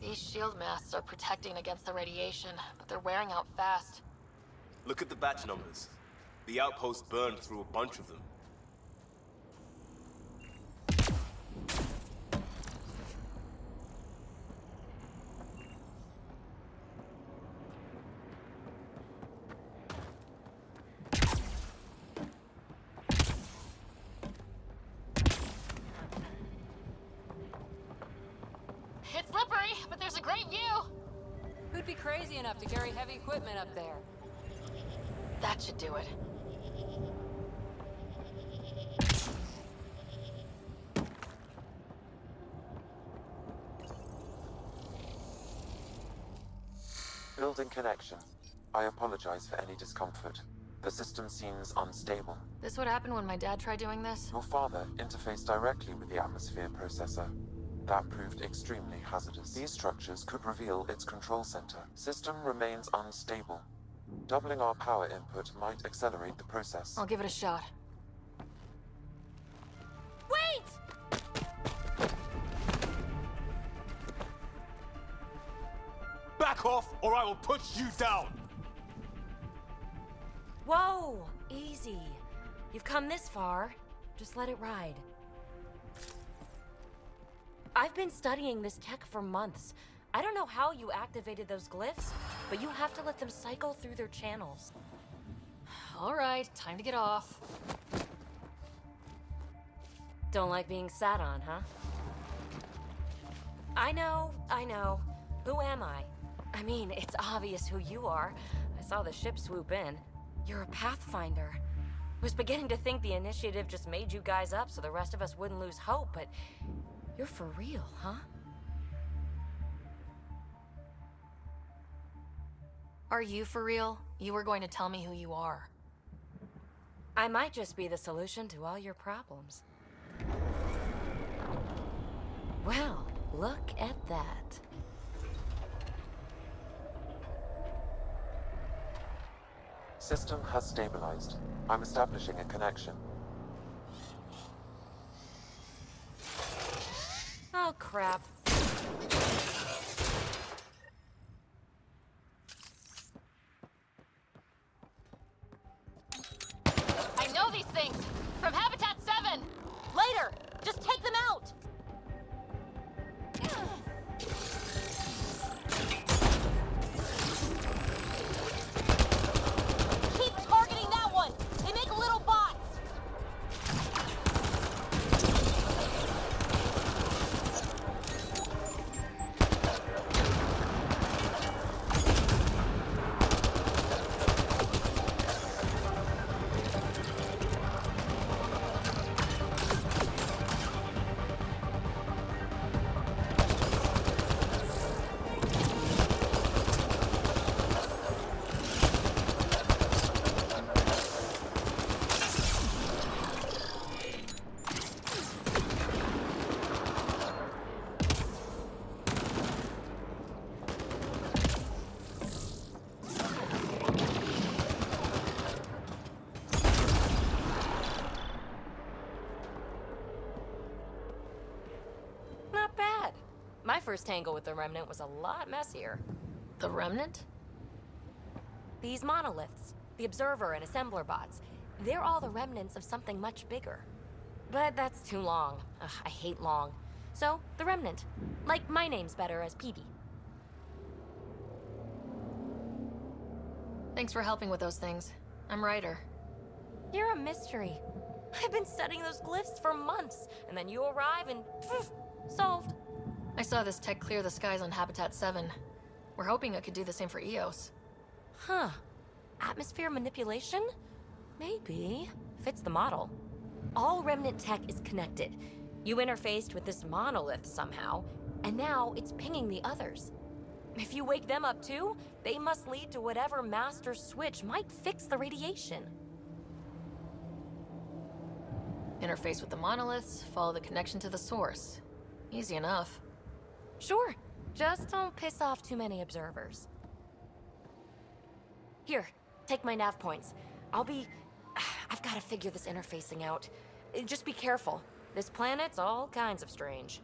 These shield masks are protecting against the radiation, but they're wearing out fast. Look at the batch numbers. The outpost burned through a bunch of them. It's slippery, but there's a great view! Who'd be crazy enough to carry heavy equipment up there? That should do it. Building connection. I apologize for any discomfort. The system seems unstable. This would happen when my dad tried doing this? Your father interfaced directly with the atmosphere processor. that proved extremely hazardous. These structures could reveal its control center. System remains unstable. Doubling our power input might accelerate the process. I'll give it a shot. Wait! Back off, or I will put you down! Whoa! Easy. You've come this far. Just let it ride. I've been studying this tech for months. I don't know how you activated those glyphs, but you have to let them cycle through their channels. All right, time to get off. Don't like being sat on, huh? I know. Who am I? I mean, it's obvious who you are. I saw the ship swoop in. You're a Pathfinder. I was beginning to think the initiative just made you guys up so the rest of us wouldn't lose hope, but you're for real, huh? Are you for real? You were going to tell me who you are. I might just be the solution to all your problems. Well, look at that. System has stabilized. I'm establishing a connection. Oh, crap. I know these things! From Habitat 7! Later! Just take them out! Keep targeting that one! They make little bots! Not bad. My first tangle with the Remnant was a lot messier. The Remnant? These monoliths, the Observer and Assembler bots, they're all the remnants of something much bigger. But that's too long. Ugh, I hate long. So, the Remnant. Like my name's better as Peavy. Thanks for helping with those things. I'm Ryder. You're a mystery. I've been studying those glyphs for months, and then you arrive and poof, solved. I saw this tech clear the skies on Habitat 7. We're hoping it could do the same for EOS. Huh. Atmosphere manipulation? Maybe. Fits the model. All Remnant tech is connected. You interfaced with this monolith somehow, and now it's pinging the others. If you wake them up too, they must lead to whatever master switch might fix the radiation. Interface with the monoliths, follow the connection to the source. Easy enough. Sure. Just don't piss off too many observers. Here, take my nav points. I've got to figure this interfacing out. Just be careful. This planet's all kinds of strange.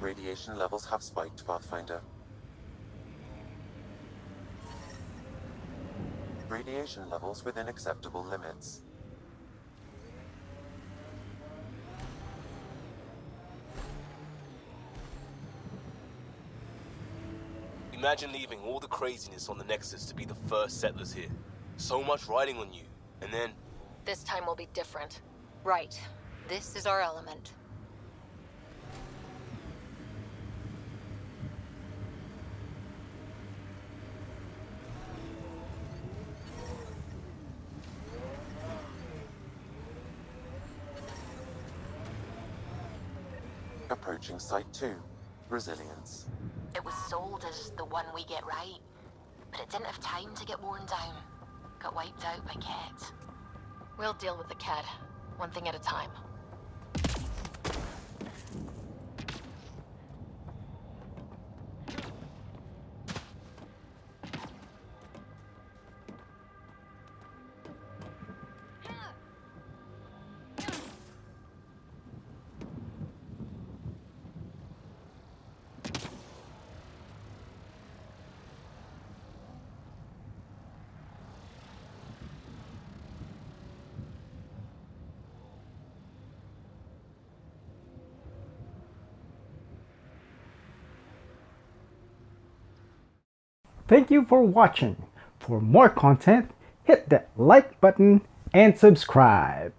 Radiation levels have spiked, Pathfinder. Radiation levels within acceptable limits. Imagine leaving all the craziness on the Nexus to be the first settlers here. So much riding on you, and then... This time will be different. Right. This is our element. Approaching Site 2. Resilience. It was sold as the one we get right, but it didn't have time to get worn down. Got wiped out by Ket. We'll deal with the Ket, one thing at a time. Thank you for watching. For more content, hit that like button and subscribe.